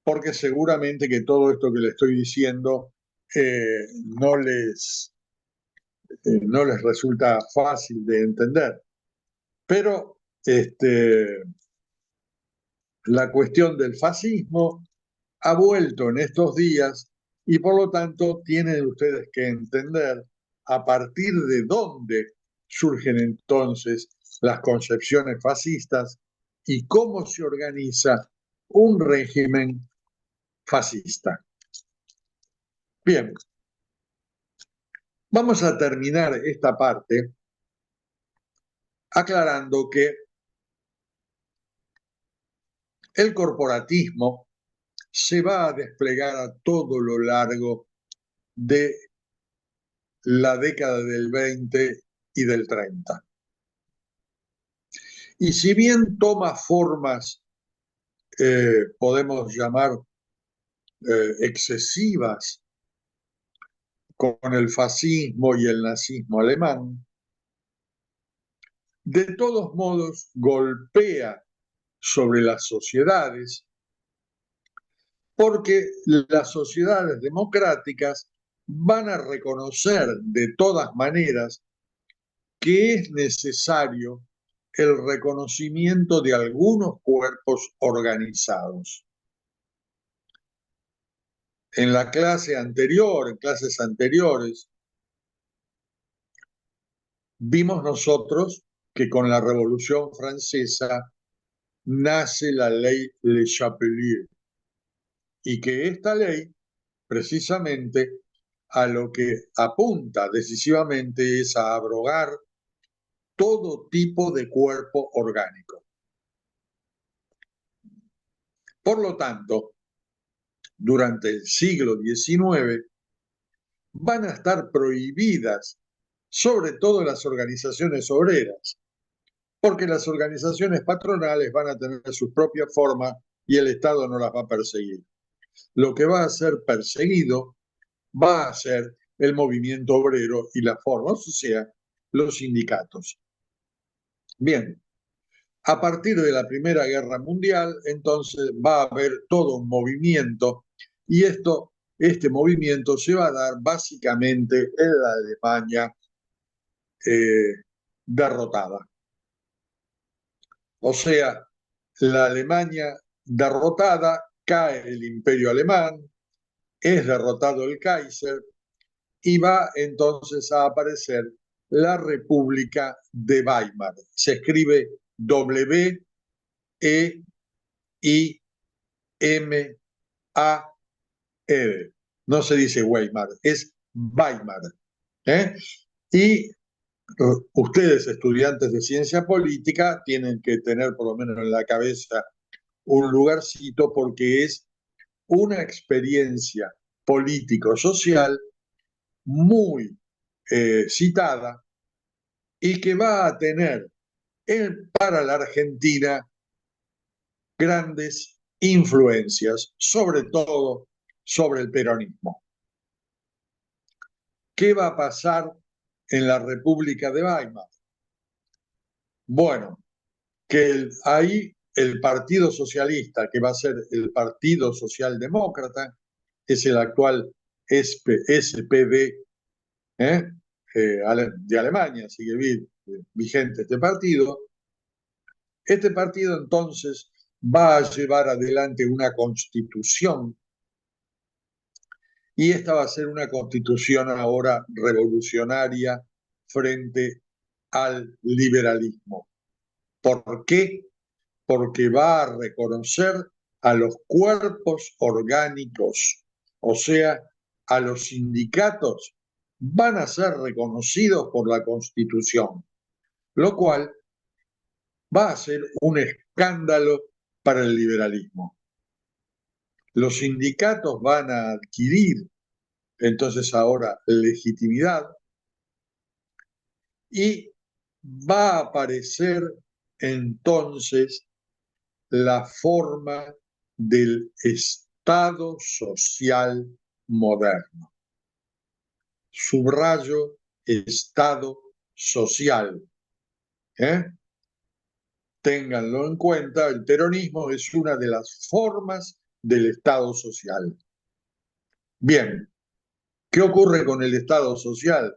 porque seguramente que todo esto que le estoy diciendo no no les resulta fácil de entender. Pero la cuestión del fascismo ha vuelto en estos días y por lo tanto tienen ustedes que entender a partir de dónde surgen entonces las concepciones fascistas y cómo se organiza un régimen fascista. Bien, vamos a terminar esta parte aclarando que el corporatismo se va a desplegar a todo lo largo de la década del 20 y del 30. Y si bien toma formas, podemos llamar excesivas, con el fascismo y el nazismo alemán, de todos modos golpea sobre las sociedades porque las sociedades democráticas van a reconocer de todas maneras que es necesario el reconocimiento de algunos cuerpos organizados. En la clase anterior, en clases anteriores, vimos nosotros que con la Revolución Francesa nace la ley Le Chapelier y que esta ley precisamente a lo que apunta decisivamente es a abrogar todo tipo de cuerpo orgánico. Por lo tanto, durante el siglo XIX van a estar prohibidas, sobre todo las organizaciones obreras, porque las organizaciones patronales van a tener su propia forma y el Estado no las va a perseguir. Lo que va a ser perseguido va a ser el movimiento obrero y las formas, o sea, los sindicatos. Bien, a partir de la Primera Guerra Mundial, entonces va a haber todo un movimiento y este movimiento se va a dar básicamente en la Alemania derrotada. O sea, la Alemania derrotada, cae el imperio alemán, es derrotado el Kaiser y va entonces a aparecer la República de Weimar. Se escribe W-E-I-M-A-R. No se dice Weimar, es Weimar. ¿Eh? Y ustedes, estudiantes de ciencia política, tienen que tener por lo menos en la cabeza un lugarcito porque es una experiencia político-social muy citada y que va a tener para la Argentina grandes influencias, sobre todo sobre el peronismo. ¿Qué va a pasar en la República de Weimar? Bueno, que ahí el Partido Socialista, que va a ser el Partido Socialdemócrata, es el actual SPD de Alemania, sigue vigente este partido. Este partido entonces va a llevar adelante una constitución y esta va a ser una constitución ahora revolucionaria frente al liberalismo. ¿Por qué? Porque va a reconocer a los cuerpos orgánicos, o sea, a los sindicatos, van a ser reconocidos por la Constitución, lo cual va a ser un escándalo para el liberalismo. Los sindicatos van a adquirir entonces ahora legitimidad y va a aparecer entonces la forma del Estado social moderno. Subrayo Estado social. Ténganlo en cuenta, el peronismo es una de las formas del Estado social. Bien, ¿qué ocurre con el Estado social?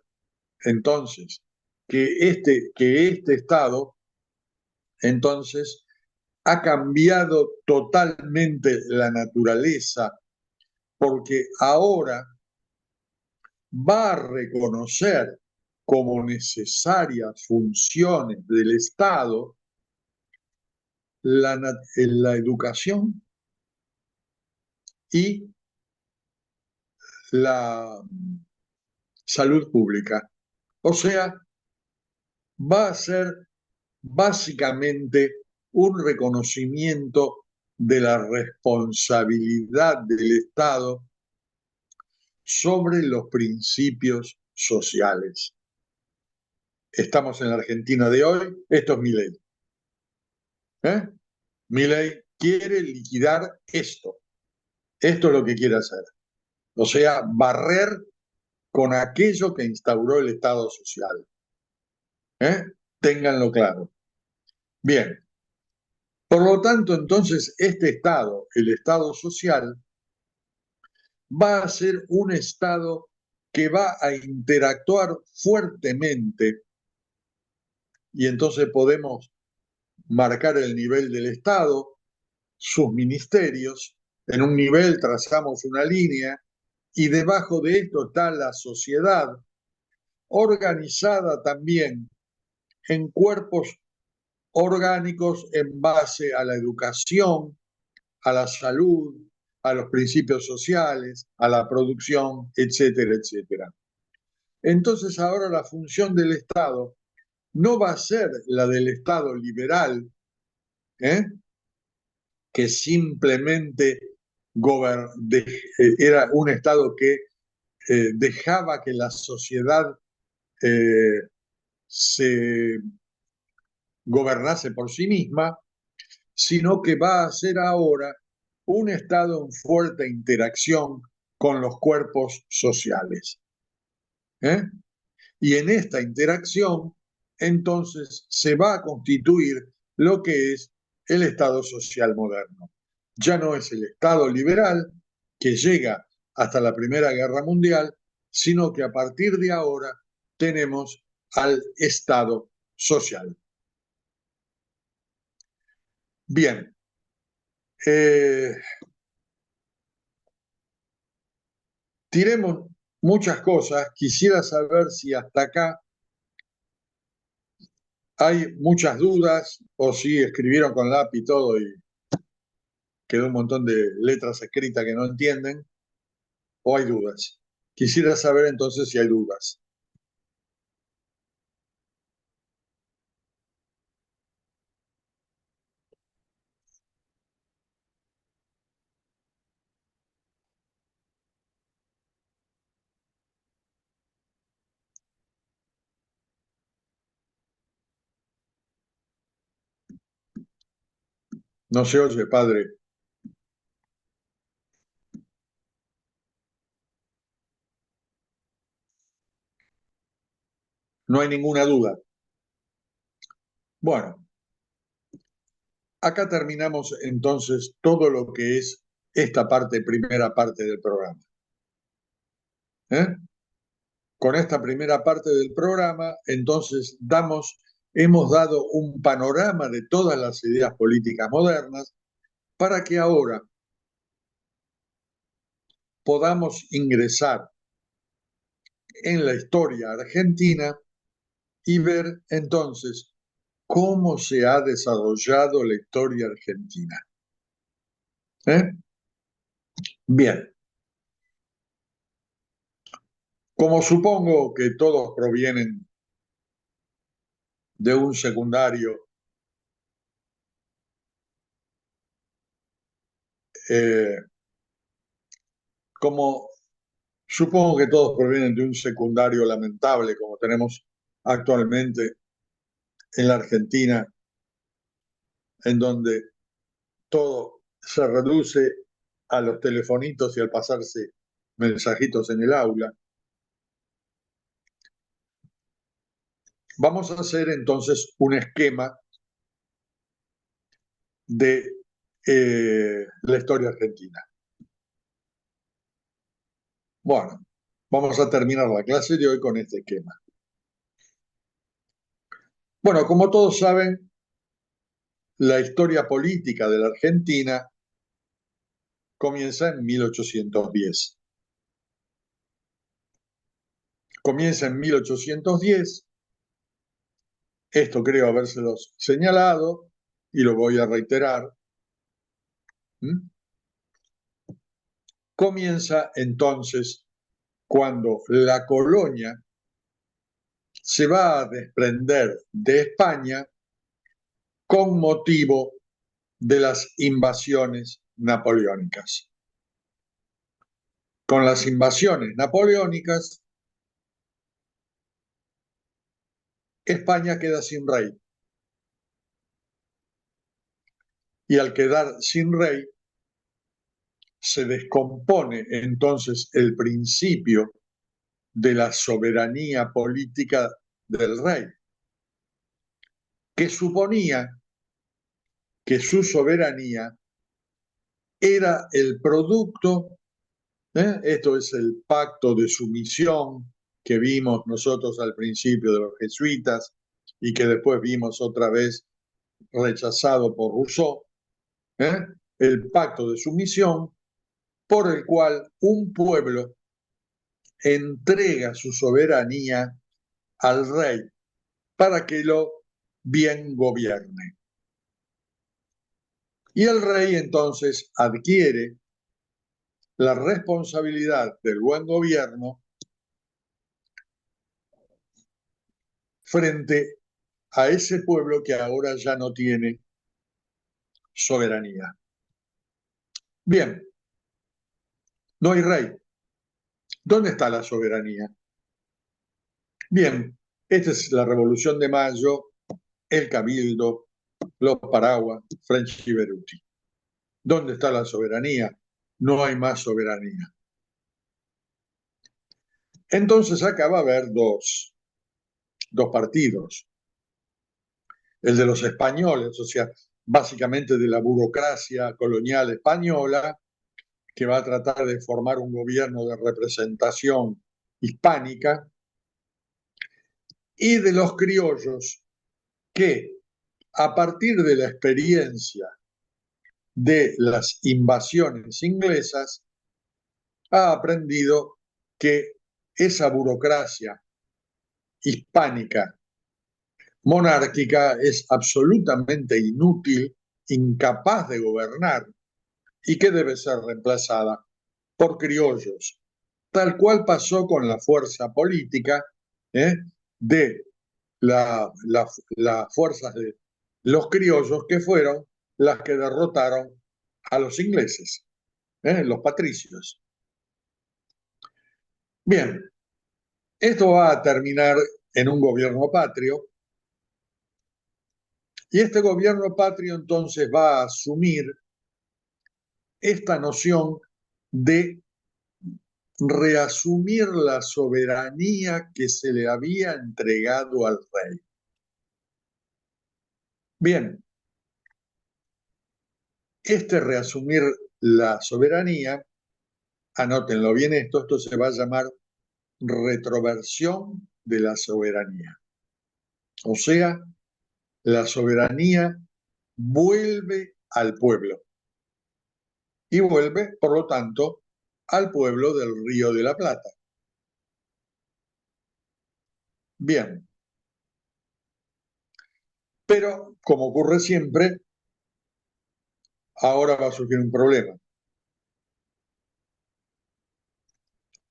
Entonces, que este Estado, entonces, ha cambiado totalmente la naturaleza, porque ahora va a reconocer como necesarias funciones del Estado la educación y la salud pública. O sea, va a ser básicamente un reconocimiento de la responsabilidad del Estado sobre los principios sociales. Estamos en la Argentina de hoy, esto es Milei. Milei quiere liquidar esto. Esto es lo que quiere hacer. O sea, barrer con aquello que instauró el Estado social. Ténganlo claro. Bien. Por lo tanto, entonces, este Estado, el Estado social, va a ser un Estado que va a interactuar fuertemente y entonces podemos marcar el nivel del Estado, sus ministerios, en un nivel trazamos una línea y debajo de esto está la sociedad organizada también en cuerpos orgánicos en base a la educación, a la salud, a los principios sociales, a la producción, etcétera, etcétera. Entonces ahora la función del Estado no va a ser la del Estado liberal, que simplemente era un Estado que dejaba que la sociedad eh, se gobernase por sí misma, sino que va a ser ahora un Estado en fuerte interacción con los cuerpos sociales. ¿Eh? Y en esta interacción, entonces, se va a constituir lo que es el Estado social moderno. Ya no es el Estado liberal que llega hasta la Primera Guerra Mundial, sino que a partir de ahora tenemos al Estado social. Bien, eh, tiremos muchas cosas. Quisiera saber si hasta acá hay muchas dudas o si escribieron con lápiz y todo y quedó un montón de letras escritas que no entienden, o hay dudas. Quisiera saber entonces si hay dudas. No se oye, padre. No hay ninguna duda. Bueno, acá terminamos entonces todo lo que es esta parte, primera parte del programa. ¿Eh? Con esta primera parte del programa, entonces hemos dado un panorama de todas las ideas políticas modernas para que ahora podamos ingresar en la historia argentina y ver entonces cómo se ha desarrollado la historia argentina. ¿Eh? Bien, como supongo que todos provienen de un secundario, eh, como supongo que todos provienen de un secundario lamentable como tenemos actualmente en la Argentina, en donde todo se reduce a los telefonitos y al pasarse mensajitos en el aula. Vamos a hacer entonces un esquema de la historia argentina. Bueno, vamos a terminar la clase de hoy con este esquema. Bueno, como todos saben, la historia política de la Argentina comienza en 1810. Comienza en 1810, esto creo habérselos señalado y lo voy a reiterar. ¿Mm? Comienza entonces cuando la colonia se va a desprender de España con motivo de las invasiones napoleónicas. Con las invasiones napoleónicas, España queda sin rey. Y al quedar sin rey, se descompone entonces el principio de la soberanía política del rey, que suponía que su soberanía era el producto, esto es el pacto de sumisión que vimos nosotros al principio de los jesuitas y que después vimos otra vez rechazado por Rousseau, ¿eh? El pacto de sumisión por el cual un pueblo entrega su soberanía al rey para que lo bien gobierne. Y el rey entonces adquiere la responsabilidad del buen gobierno frente a ese pueblo que ahora ya no tiene soberanía. Bien, no hay rey. ¿Dónde está la soberanía? Bien, esta es la Revolución de Mayo, el Cabildo, los paraguas, French y Beruti. ¿Dónde está la soberanía? No hay más soberanía. Entonces acá va a haber dos partidos. El de los españoles, o sea, básicamente de la burocracia colonial española, que va a tratar de formar un gobierno de representación hispánica, y de los criollos, que a partir de la experiencia de las invasiones inglesas, ha aprendido que esa burocracia hispánica monárquica es absolutamente inútil, incapaz de gobernar y que debe ser reemplazada por criollos, tal cual pasó con la fuerza política ¿eh? de las fuerzas de los criollos, que fueron las que derrotaron a los ingleses, los patricios. Bien, esto va a terminar en un gobierno patrio, y este gobierno patrio entonces va a asumir esta noción de reasumir la soberanía que se le había entregado al rey. Bien, este reasumir la soberanía, anótenlo bien esto se va a llamar retroversión de la soberanía. O sea, la soberanía vuelve al pueblo y vuelve, por lo tanto, al pueblo del Río de la Plata. Bien, pero como ocurre siempre, ahora va a surgir un problema,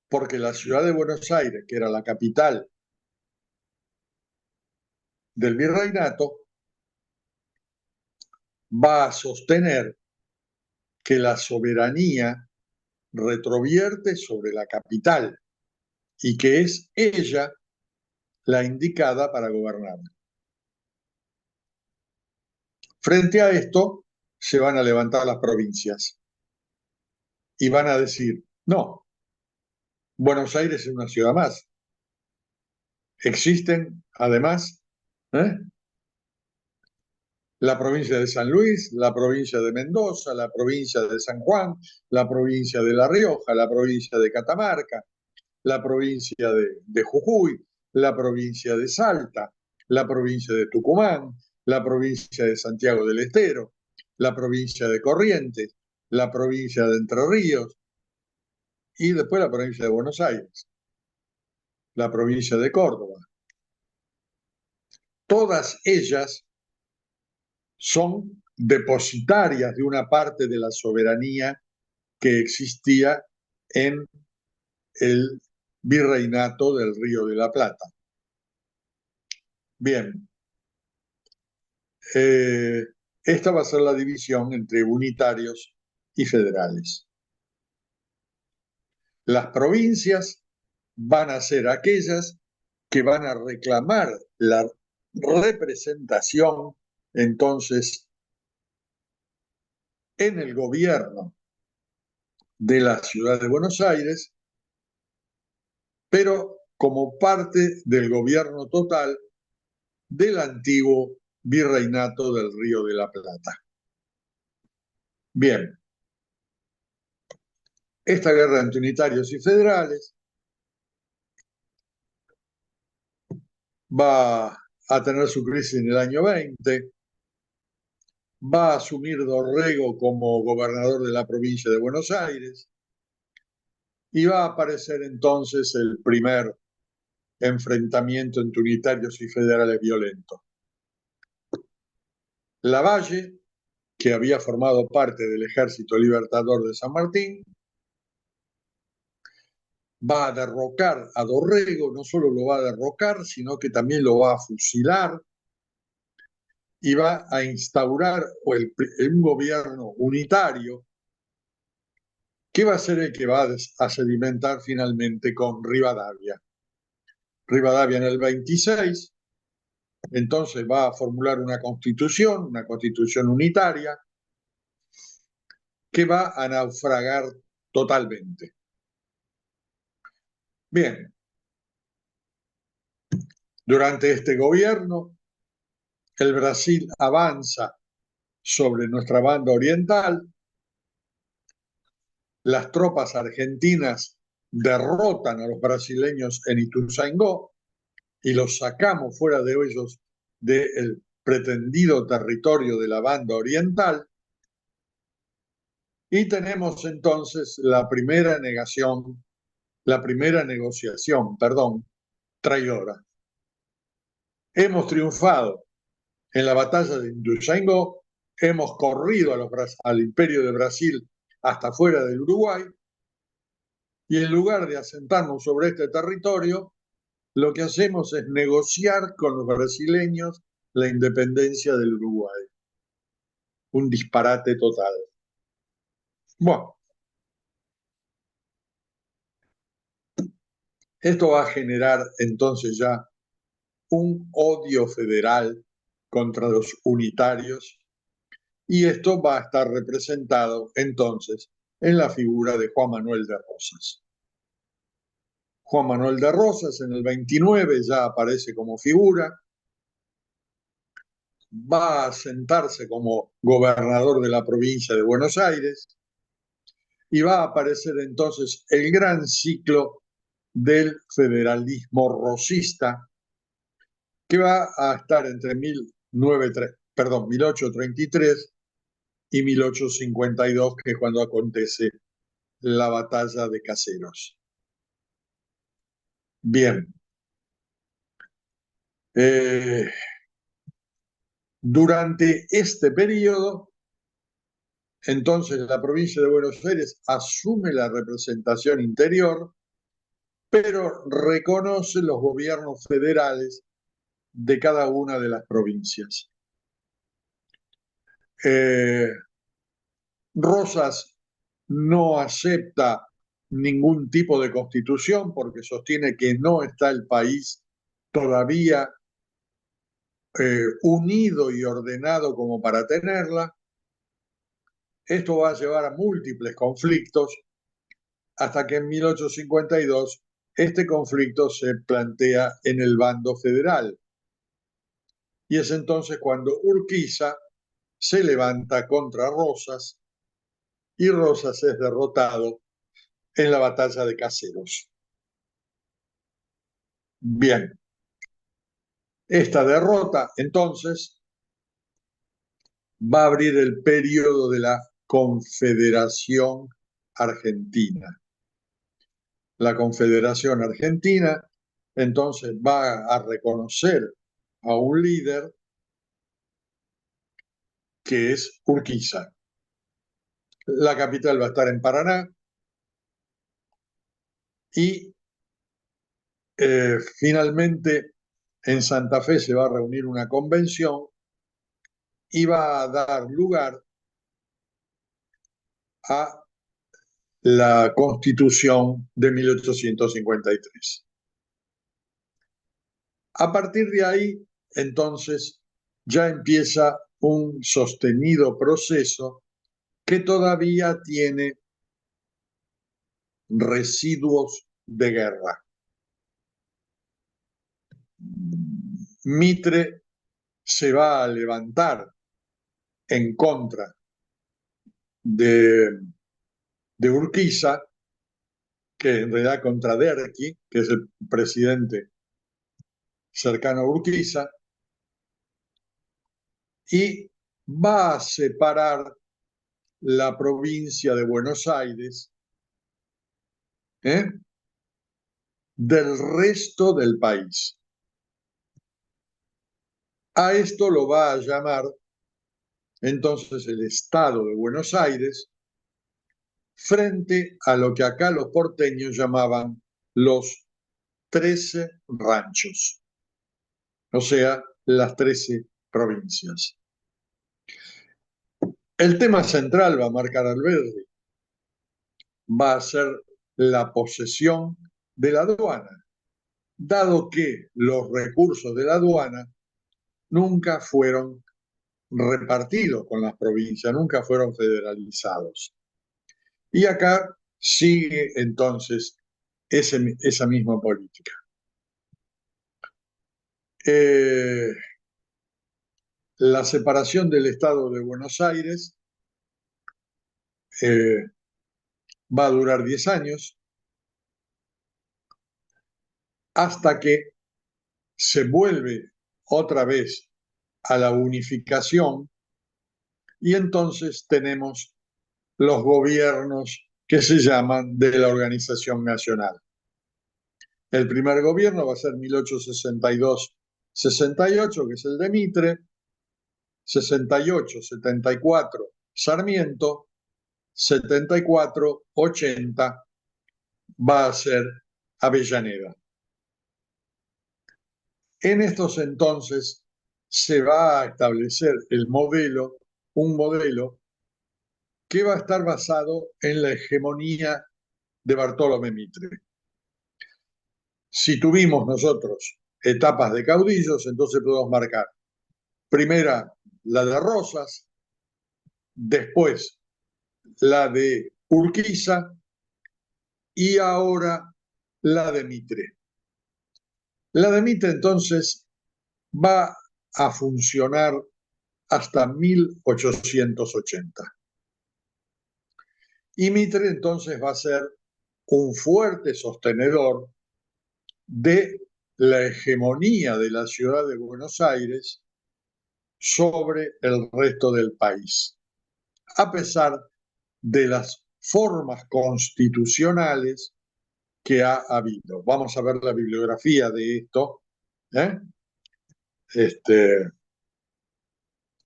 porque la ciudad de Buenos Aires, que era la capital del virreinato, va a sostener que la soberanía retrovierte sobre la capital y que es ella la indicada para gobernar. Frente a esto, se van a levantar las provincias y van a decir, no, Buenos Aires es una ciudad más. Existen, además, ¿eh? la provincia de San Luis, la provincia de Mendoza, la provincia de San Juan, la provincia de La Rioja, la provincia de Catamarca, la provincia de Jujuy, la provincia de Salta, la provincia de Tucumán, la provincia de Santiago del Estero, la provincia de Corrientes, la provincia de Entre Ríos y después la provincia de Buenos Aires, la provincia de Córdoba. Todas ellas son depositarias de una parte de la soberanía que existía en el virreinato del Río de la Plata. Bien, esta va a ser la división entre unitarios y federales. Las provincias van a ser aquellas que van a reclamar la representación entonces en el gobierno de la ciudad de Buenos Aires, pero como parte del gobierno total del antiguo virreinato del Río de la Plata. Bien, esta guerra entre unitarios y federales va a tener su crisis en el año 20, va a asumir Dorrego como gobernador de la provincia de Buenos Aires y va a aparecer entonces el primer enfrentamiento entre unitarios y federales violento. Lavalle, que había formado parte del Ejército Libertador de San Martín, va a derrocar a Dorrego, no solo lo va a derrocar, sino que también lo va a fusilar y va a instaurar un gobierno unitario que va a ser el que va a sedimentar finalmente con Rivadavia. Rivadavia en el 26, entonces va a formular una constitución unitaria, que va a naufragar totalmente. Bien, durante este gobierno, el Brasil avanza sobre nuestra banda oriental, las tropas argentinas derrotan a los brasileños en Ituzaingó y los sacamos fuera de ellos del pretendido territorio de la banda oriental, y tenemos entonces la primera negociación, traidora. Hemos triunfado en la batalla de Ituzaingó, hemos corrido al Imperio de Brasil hasta fuera del Uruguay, y en lugar de asentarnos sobre este territorio, lo que hacemos es negociar con los brasileños la independencia del Uruguay. Un disparate total. Bueno, esto va a generar entonces ya un odio federal contra los unitarios, y esto va a estar representado entonces en la figura de Juan Manuel de Rosas. Juan Manuel de Rosas en el 29 ya aparece como figura, va a sentarse como gobernador de la provincia de Buenos Aires, y va a aparecer entonces el gran ciclo del federalismo rosista, que va a estar entre 1833 y 1852, que es cuando acontece la batalla de Caseros. Bien. Durante este periodo, entonces la provincia de Buenos Aires asume la representación interior, pero reconoce los gobiernos federales de cada una de las provincias. Rosas no acepta ningún tipo de constitución porque sostiene que no está el país todavía unido y ordenado como para tenerla. Esto va a llevar a múltiples conflictos hasta que en 1852 este conflicto se plantea en el bando federal. Y es entonces cuando Urquiza se levanta contra Rosas, y Rosas es derrotado en la batalla de Caseros. Bien, esta derrota entonces va a abrir el periodo de la Confederación Argentina. La Confederación Argentina entonces va a reconocer a un líder que es Urquiza. La capital va a estar en Paraná, y finalmente en Santa Fe se va a reunir una convención y va a dar lugar a la Constitución de 1853. A partir de ahí, entonces, ya empieza un sostenido proceso que todavía tiene residuos de guerra. Mitre se va a levantar en contra de Urquiza, que en realidad contra Derqui, que es el presidente cercano a Urquiza, y va a separar la provincia de Buenos Aires del resto del país. A esto lo va a llamar entonces el Estado de Buenos Aires, frente a lo que acá los porteños llamaban los 13 ranchos, o sea, las 13 provincias. El tema central, va a marcar Alberdi, va a ser la posesión de la aduana, dado que los recursos de la aduana nunca fueron repartidos con las provincias, nunca fueron federalizados. Y acá sigue entonces esa misma política. La separación del Estado de Buenos Aires va a durar 10 años hasta que se vuelve otra vez a la unificación y entonces tenemos los gobiernos que se llaman de la Organización Nacional. El primer gobierno va a ser 1862-68, que es el de Mitre, 68-74 Sarmiento, 74-80 va a ser Avellaneda. En estos entonces se va a establecer un modelo que va a estar basado en la hegemonía de Bartolomé Mitre. Si tuvimos nosotros etapas de caudillos, entonces podemos marcar primera la de Rosas, después la de Urquiza y ahora la de Mitre. La de Mitre entonces va a funcionar hasta 1880. Y Mitre entonces va a ser un fuerte sostenedor de la hegemonía de la ciudad de Buenos Aires sobre el resto del país, a pesar de las formas constitucionales que ha habido. Vamos a ver la bibliografía de esto.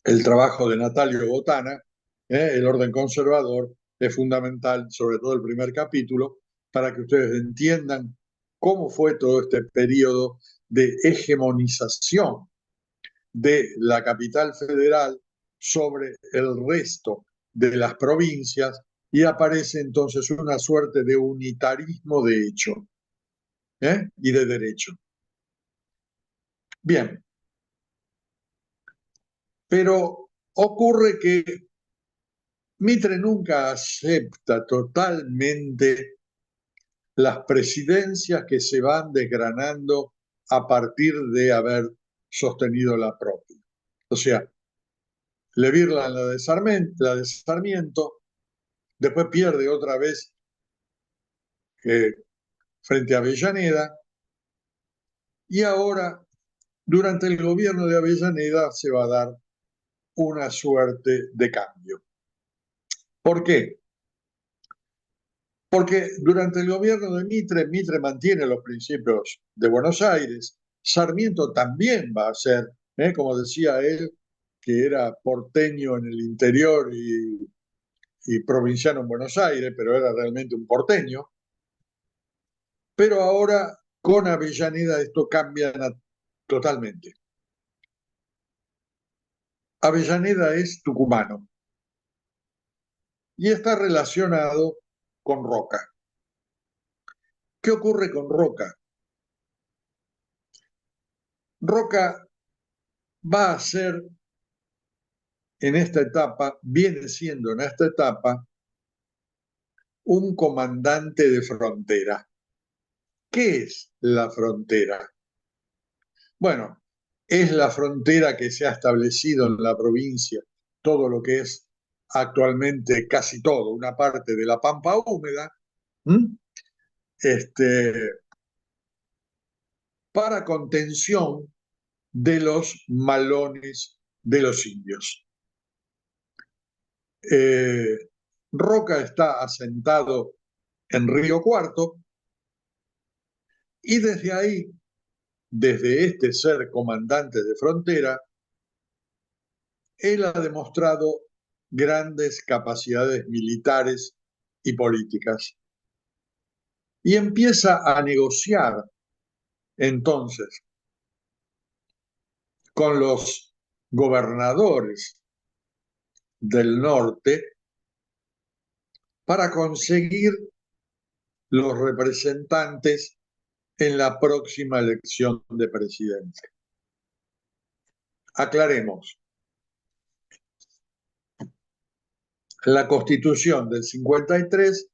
El trabajo de Natalio Botana, El orden conservador, es fundamental, sobre todo el primer capítulo, para que ustedes entiendan cómo fue todo este periodo de hegemonización de la capital federal sobre el resto de las provincias y aparece entonces una suerte de unitarismo de hecho y de derecho. Bien, pero ocurre que Mitre nunca acepta totalmente las presidencias que se van desgranando a partir de haber sostenido la propia. O sea, le virlan la de Sarmiento, después pierde otra vez frente a Avellaneda, y ahora, durante el gobierno de Avellaneda, se va a dar una suerte de cambio. ¿Por qué? Porque durante el gobierno de Mitre, Mitre mantiene los principios de Buenos Aires, Sarmiento también va a ser, como decía él, que era porteño en el interior y provinciano en Buenos Aires, pero era realmente un porteño. Pero ahora con Avellaneda esto cambia totalmente. Avellaneda es tucumano y está relacionado con Roca. ¿Qué ocurre con Roca? Roca va a ser en esta etapa, viene siendo en esta etapa, un comandante de frontera. ¿Qué es la frontera? Bueno, es la frontera que se ha establecido en la provincia, todo lo que es actualmente casi todo, una parte de la Pampa húmeda, para contención de los malones de los indios. Roca está asentado en Río Cuarto y desde ahí, desde este ser comandante de frontera, él ha demostrado grandes capacidades militares y políticas. Y empieza a negociar entonces con los gobernadores del norte para conseguir los representantes en la próxima elección de presidente. Aclaremos. La Constitución del 53,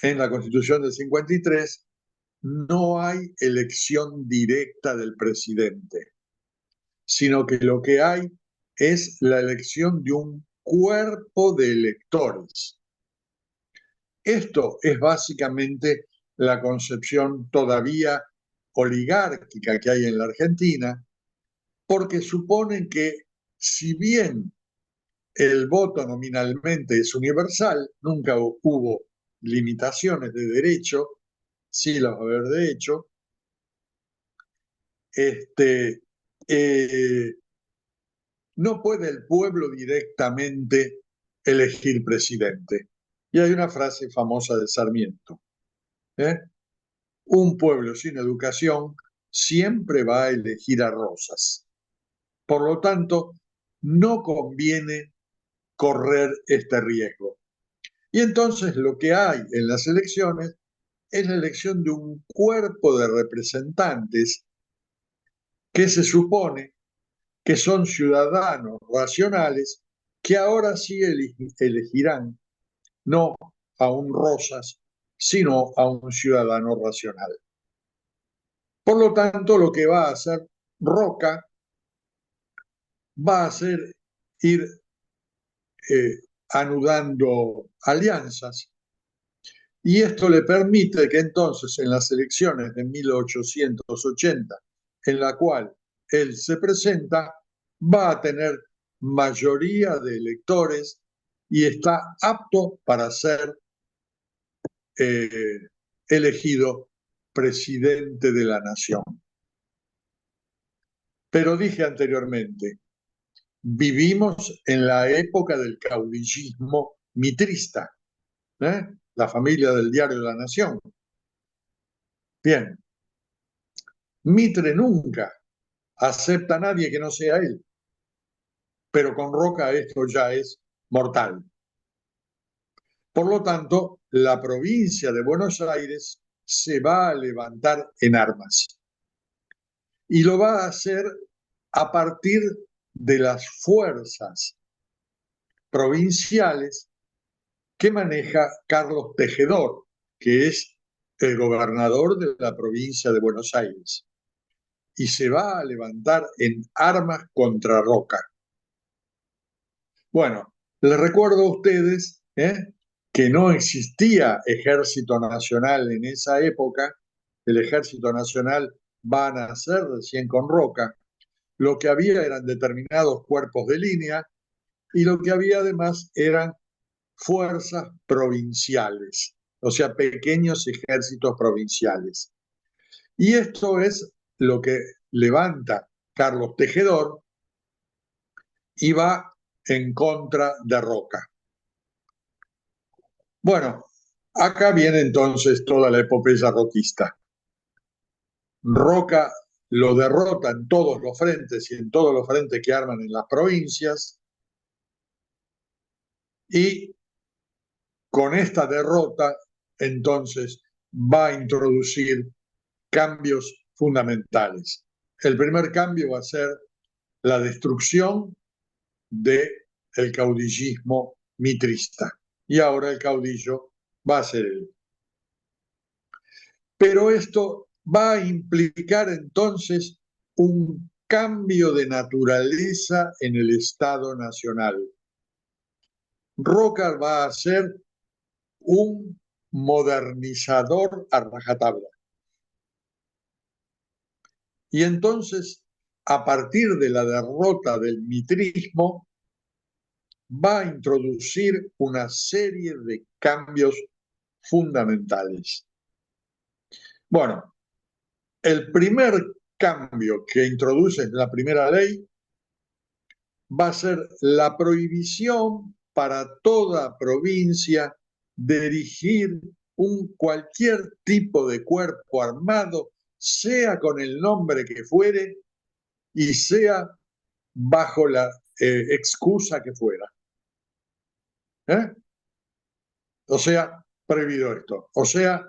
en la Constitución del 53, no hay elección directa del presidente, sino que lo que hay es la elección de un cuerpo de electores. Esto es básicamente la concepción todavía oligárquica que hay en la Argentina, porque suponen que si bien el voto nominalmente es universal, nunca hubo limitaciones de derecho, sí las va a haber de hecho, no puede el pueblo directamente elegir presidente. Y hay una frase famosa de Sarmiento, ¿eh? Un pueblo sin educación siempre va a elegir a Rosas. Por lo tanto, no conviene correr este riesgo. Y entonces lo que hay en las elecciones es la elección de un cuerpo de representantes que se supone que son ciudadanos racionales que ahora sí elegirán no a un Rosas, sino a un ciudadano racional. Por lo tanto, lo que va a hacer Roca va a ser ir anudando alianzas, y esto le permite que entonces en las elecciones de 1880, en la cual él se presenta, va a tener mayoría de electores y está apto para ser elegido presidente de la nación. Pero dije anteriormente, vivimos en la época del caudillismo mitrista, la familia del Diario de la Nación. Bien, Mitre nunca acepta a nadie que no sea él, pero con Roca esto ya es mortal. Por lo tanto, la provincia de Buenos Aires se va a levantar en armas y lo va a hacer a partir de las fuerzas provinciales que maneja Carlos Tejedor, que es el gobernador de la provincia de Buenos Aires, y se va a levantar en armas contra Roca. Bueno, les recuerdo a ustedes que no existía ejército nacional en esa época. El ejército nacional va a nacer recién con Roca. Lo que había eran determinados cuerpos de línea y lo que había además eran fuerzas provinciales, o sea, pequeños ejércitos provinciales. Y esto es lo que levanta Carlos Tejedor y va en contra de Roca. Bueno, acá viene entonces toda la epopeya roquista. Roca lo derrota en todos los frentes y en todos los frentes que arman en las provincias, y con esta derrota entonces va a introducir cambios fundamentales. El primer cambio va a ser la destrucción del caudillismo mitrista, y ahora el caudillo va a ser él. Pero esto va a implicar entonces un cambio de naturaleza en el Estado Nacional. Roca va a ser un modernizador a rajatabla. Y entonces, a partir de la derrota del mitrismo, va a introducir una serie de cambios fundamentales. Bueno, el primer cambio que introduce en la primera ley va a ser la prohibición para toda provincia de erigir cualquier tipo de cuerpo armado, sea con el nombre que fuere y sea bajo la excusa que fuera. O sea, prohibido esto. O sea,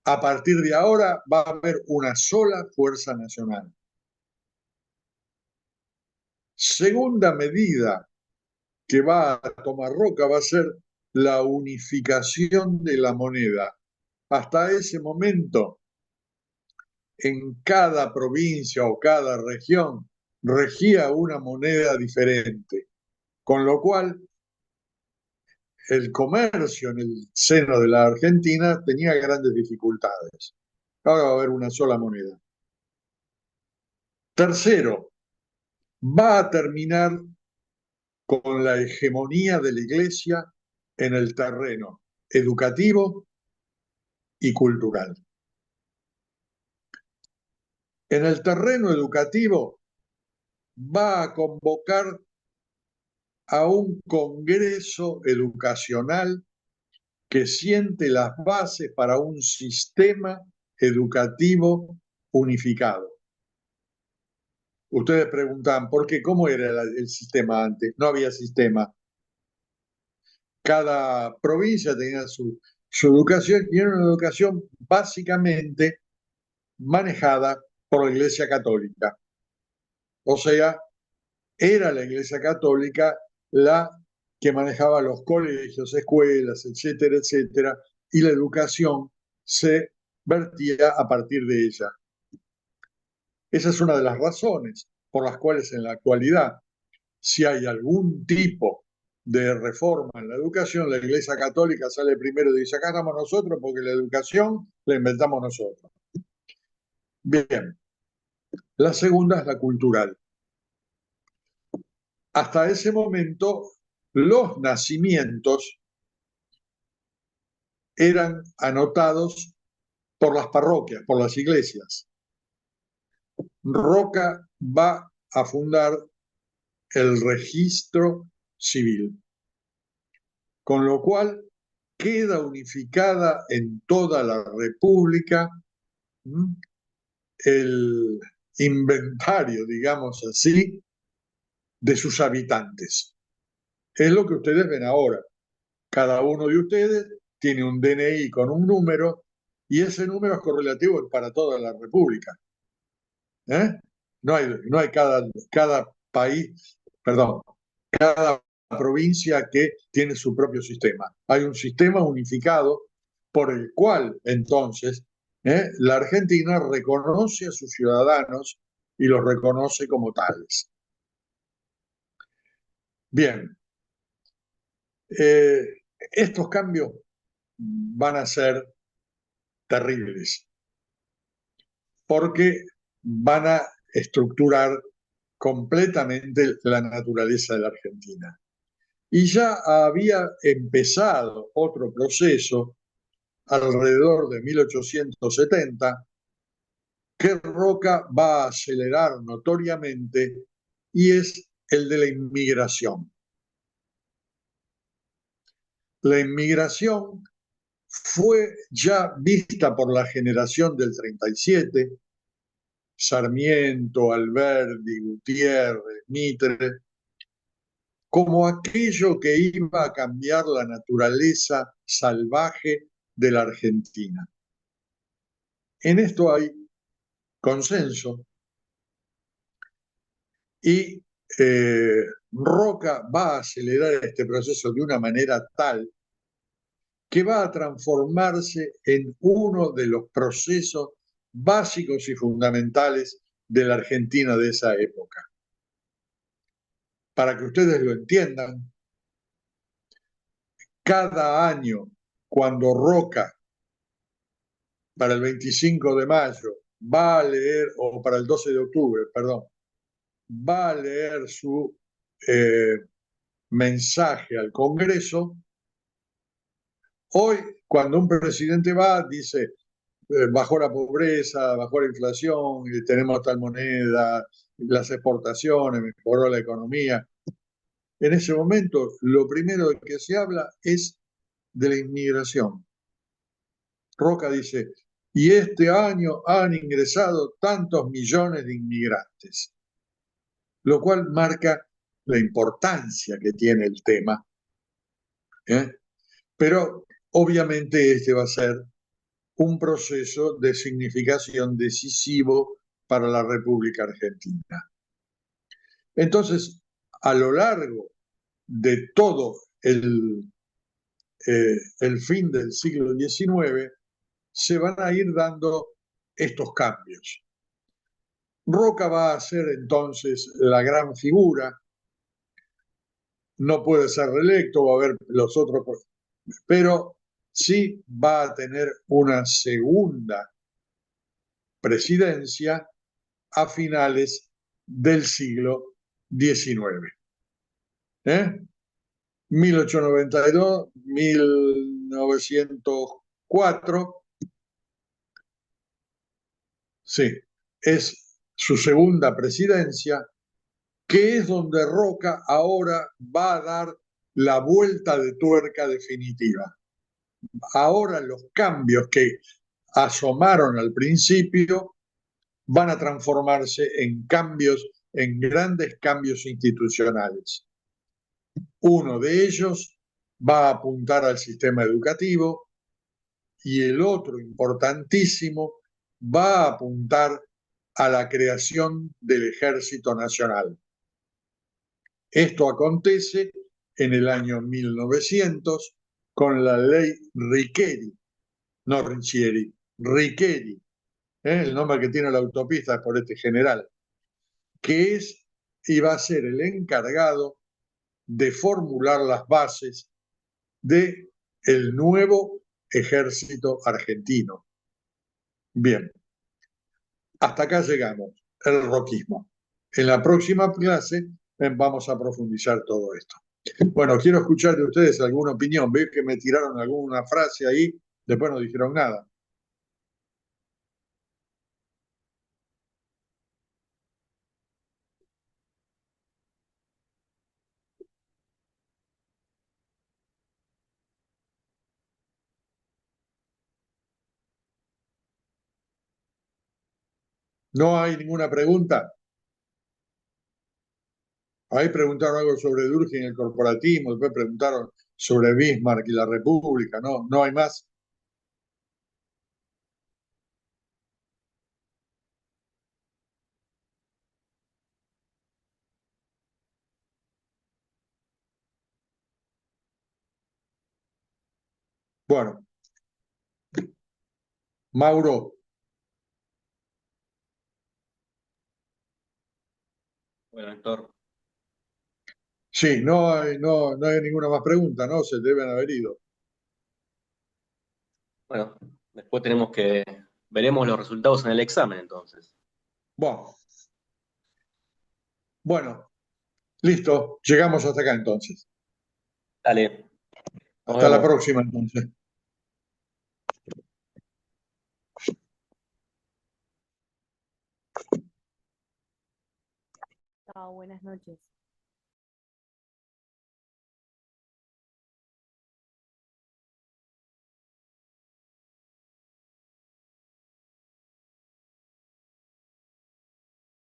a partir de ahora va a haber una sola fuerza nacional. Segunda medida que va a tomar Roca va a ser la unificación de la moneda. Hasta ese momento, en cada provincia o cada región regía una moneda diferente, con lo cual el comercio en el seno de la Argentina tenía grandes dificultades. Ahora va a haber una sola moneda. Tercero, va a terminar con la hegemonía de la Iglesia en el terreno educativo y cultural. En el terreno educativo va a convocar a un congreso educacional que siente las bases para un sistema educativo unificado. Ustedes preguntan, ¿por qué? ¿Cómo era el sistema antes? No había sistema. Cada provincia tenía su educación y era una educación básicamente manejada por la Iglesia Católica. O sea, era la Iglesia Católica la que manejaba los colegios, escuelas, etcétera, etcétera, y la educación se vertía a partir de ella. Esa es una de las razones por las cuales en la actualidad, si hay algún tipo de reforma en la educación, la Iglesia Católica sale primero y dice, acá estamos nosotros porque la educación la inventamos nosotros. Bien, la segunda es la cultural. Hasta ese momento, los nacimientos eran anotados por las parroquias, por las iglesias. Roca va a fundar el registro civil, con lo cual queda unificada en toda la República el inventario, digamos así, de sus habitantes. Es lo que ustedes ven ahora. Cada uno de ustedes tiene un DNI con un número y ese número es correlativo para toda la República. No hay cada país, perdón, cada provincia que tiene su propio sistema. Hay un sistema unificado por el cual entonces la Argentina reconoce a sus ciudadanos y los reconoce como tales. Bien, estos cambios van a ser terribles porque van a estructurar completamente la naturaleza de la Argentina. Y ya había empezado otro proceso alrededor de 1870 que Roca va a acelerar notoriamente y es el de la inmigración. La inmigración fue ya vista por la generación del 37, Sarmiento, Alberdi, Gutiérrez, Mitre, como aquello que iba a cambiar la naturaleza salvaje de la Argentina. En esto hay consenso y Roca va a acelerar este proceso de una manera tal que va a transformarse en uno de los procesos básicos y fundamentales de la Argentina de esa época. Para que ustedes lo entiendan, cada año cuando Roca, para el 25 de mayo, va a leer, o para el 12 de octubre, perdón, va a leer su mensaje al Congreso, hoy cuando un presidente va, dice, bajó la pobreza, bajó la inflación, tenemos tal moneda, las exportaciones, mejoró la economía. En ese momento, lo primero de que se habla es de la inmigración. Roca dice, y este año han ingresado tantos millones de inmigrantes, lo cual marca la importancia que tiene el tema. Pero obviamente este va a ser un proceso de significación decisivo para la República Argentina. Entonces, a lo largo de todo el fin del siglo XIX, se van a ir dando estos cambios. Roca va a ser entonces la gran figura, no puede ser reelecto, va a haber los otros, pero sí va a tener una segunda presidencia a finales del siglo XIX. 1892, 1904, sí, es su segunda presidencia, que es donde Roca ahora va a dar la vuelta de tuerca definitiva. Ahora los cambios que asomaron al principio van a transformarse en cambios, en grandes cambios institucionales. Uno de ellos va a apuntar al sistema educativo y el otro, importantísimo, va a apuntar a la creación del Ejército Nacional. Esto acontece en el año 1900 con la ley Riqueri, no Riccieri, Riqueri, el nombre que tiene la autopista por este general, que es y va a ser el encargado de formular las bases de el nuevo ejército argentino. Bien, hasta acá llegamos, el roquismo. En la próxima clase vamos a profundizar todo esto. Bueno, quiero escuchar de ustedes alguna opinión. Veo que me tiraron alguna frase ahí, después no dijeron nada. ¿No hay ninguna pregunta? Ahí preguntaron algo sobre Durkheim y el corporativismo, después preguntaron sobre Bismarck y la República, ¿no? ¿No hay más? Bueno, Mauro, Bueno, Héctor, sí, no hay ninguna más pregunta, ¿no? Se deben haber ido. bueno, después veremos los resultados en el examen entonces. Bueno, bueno, listo, llegamos hasta acá entonces. Dale, nos Hasta la vemos. próxima entonces. Chao, buenas noches.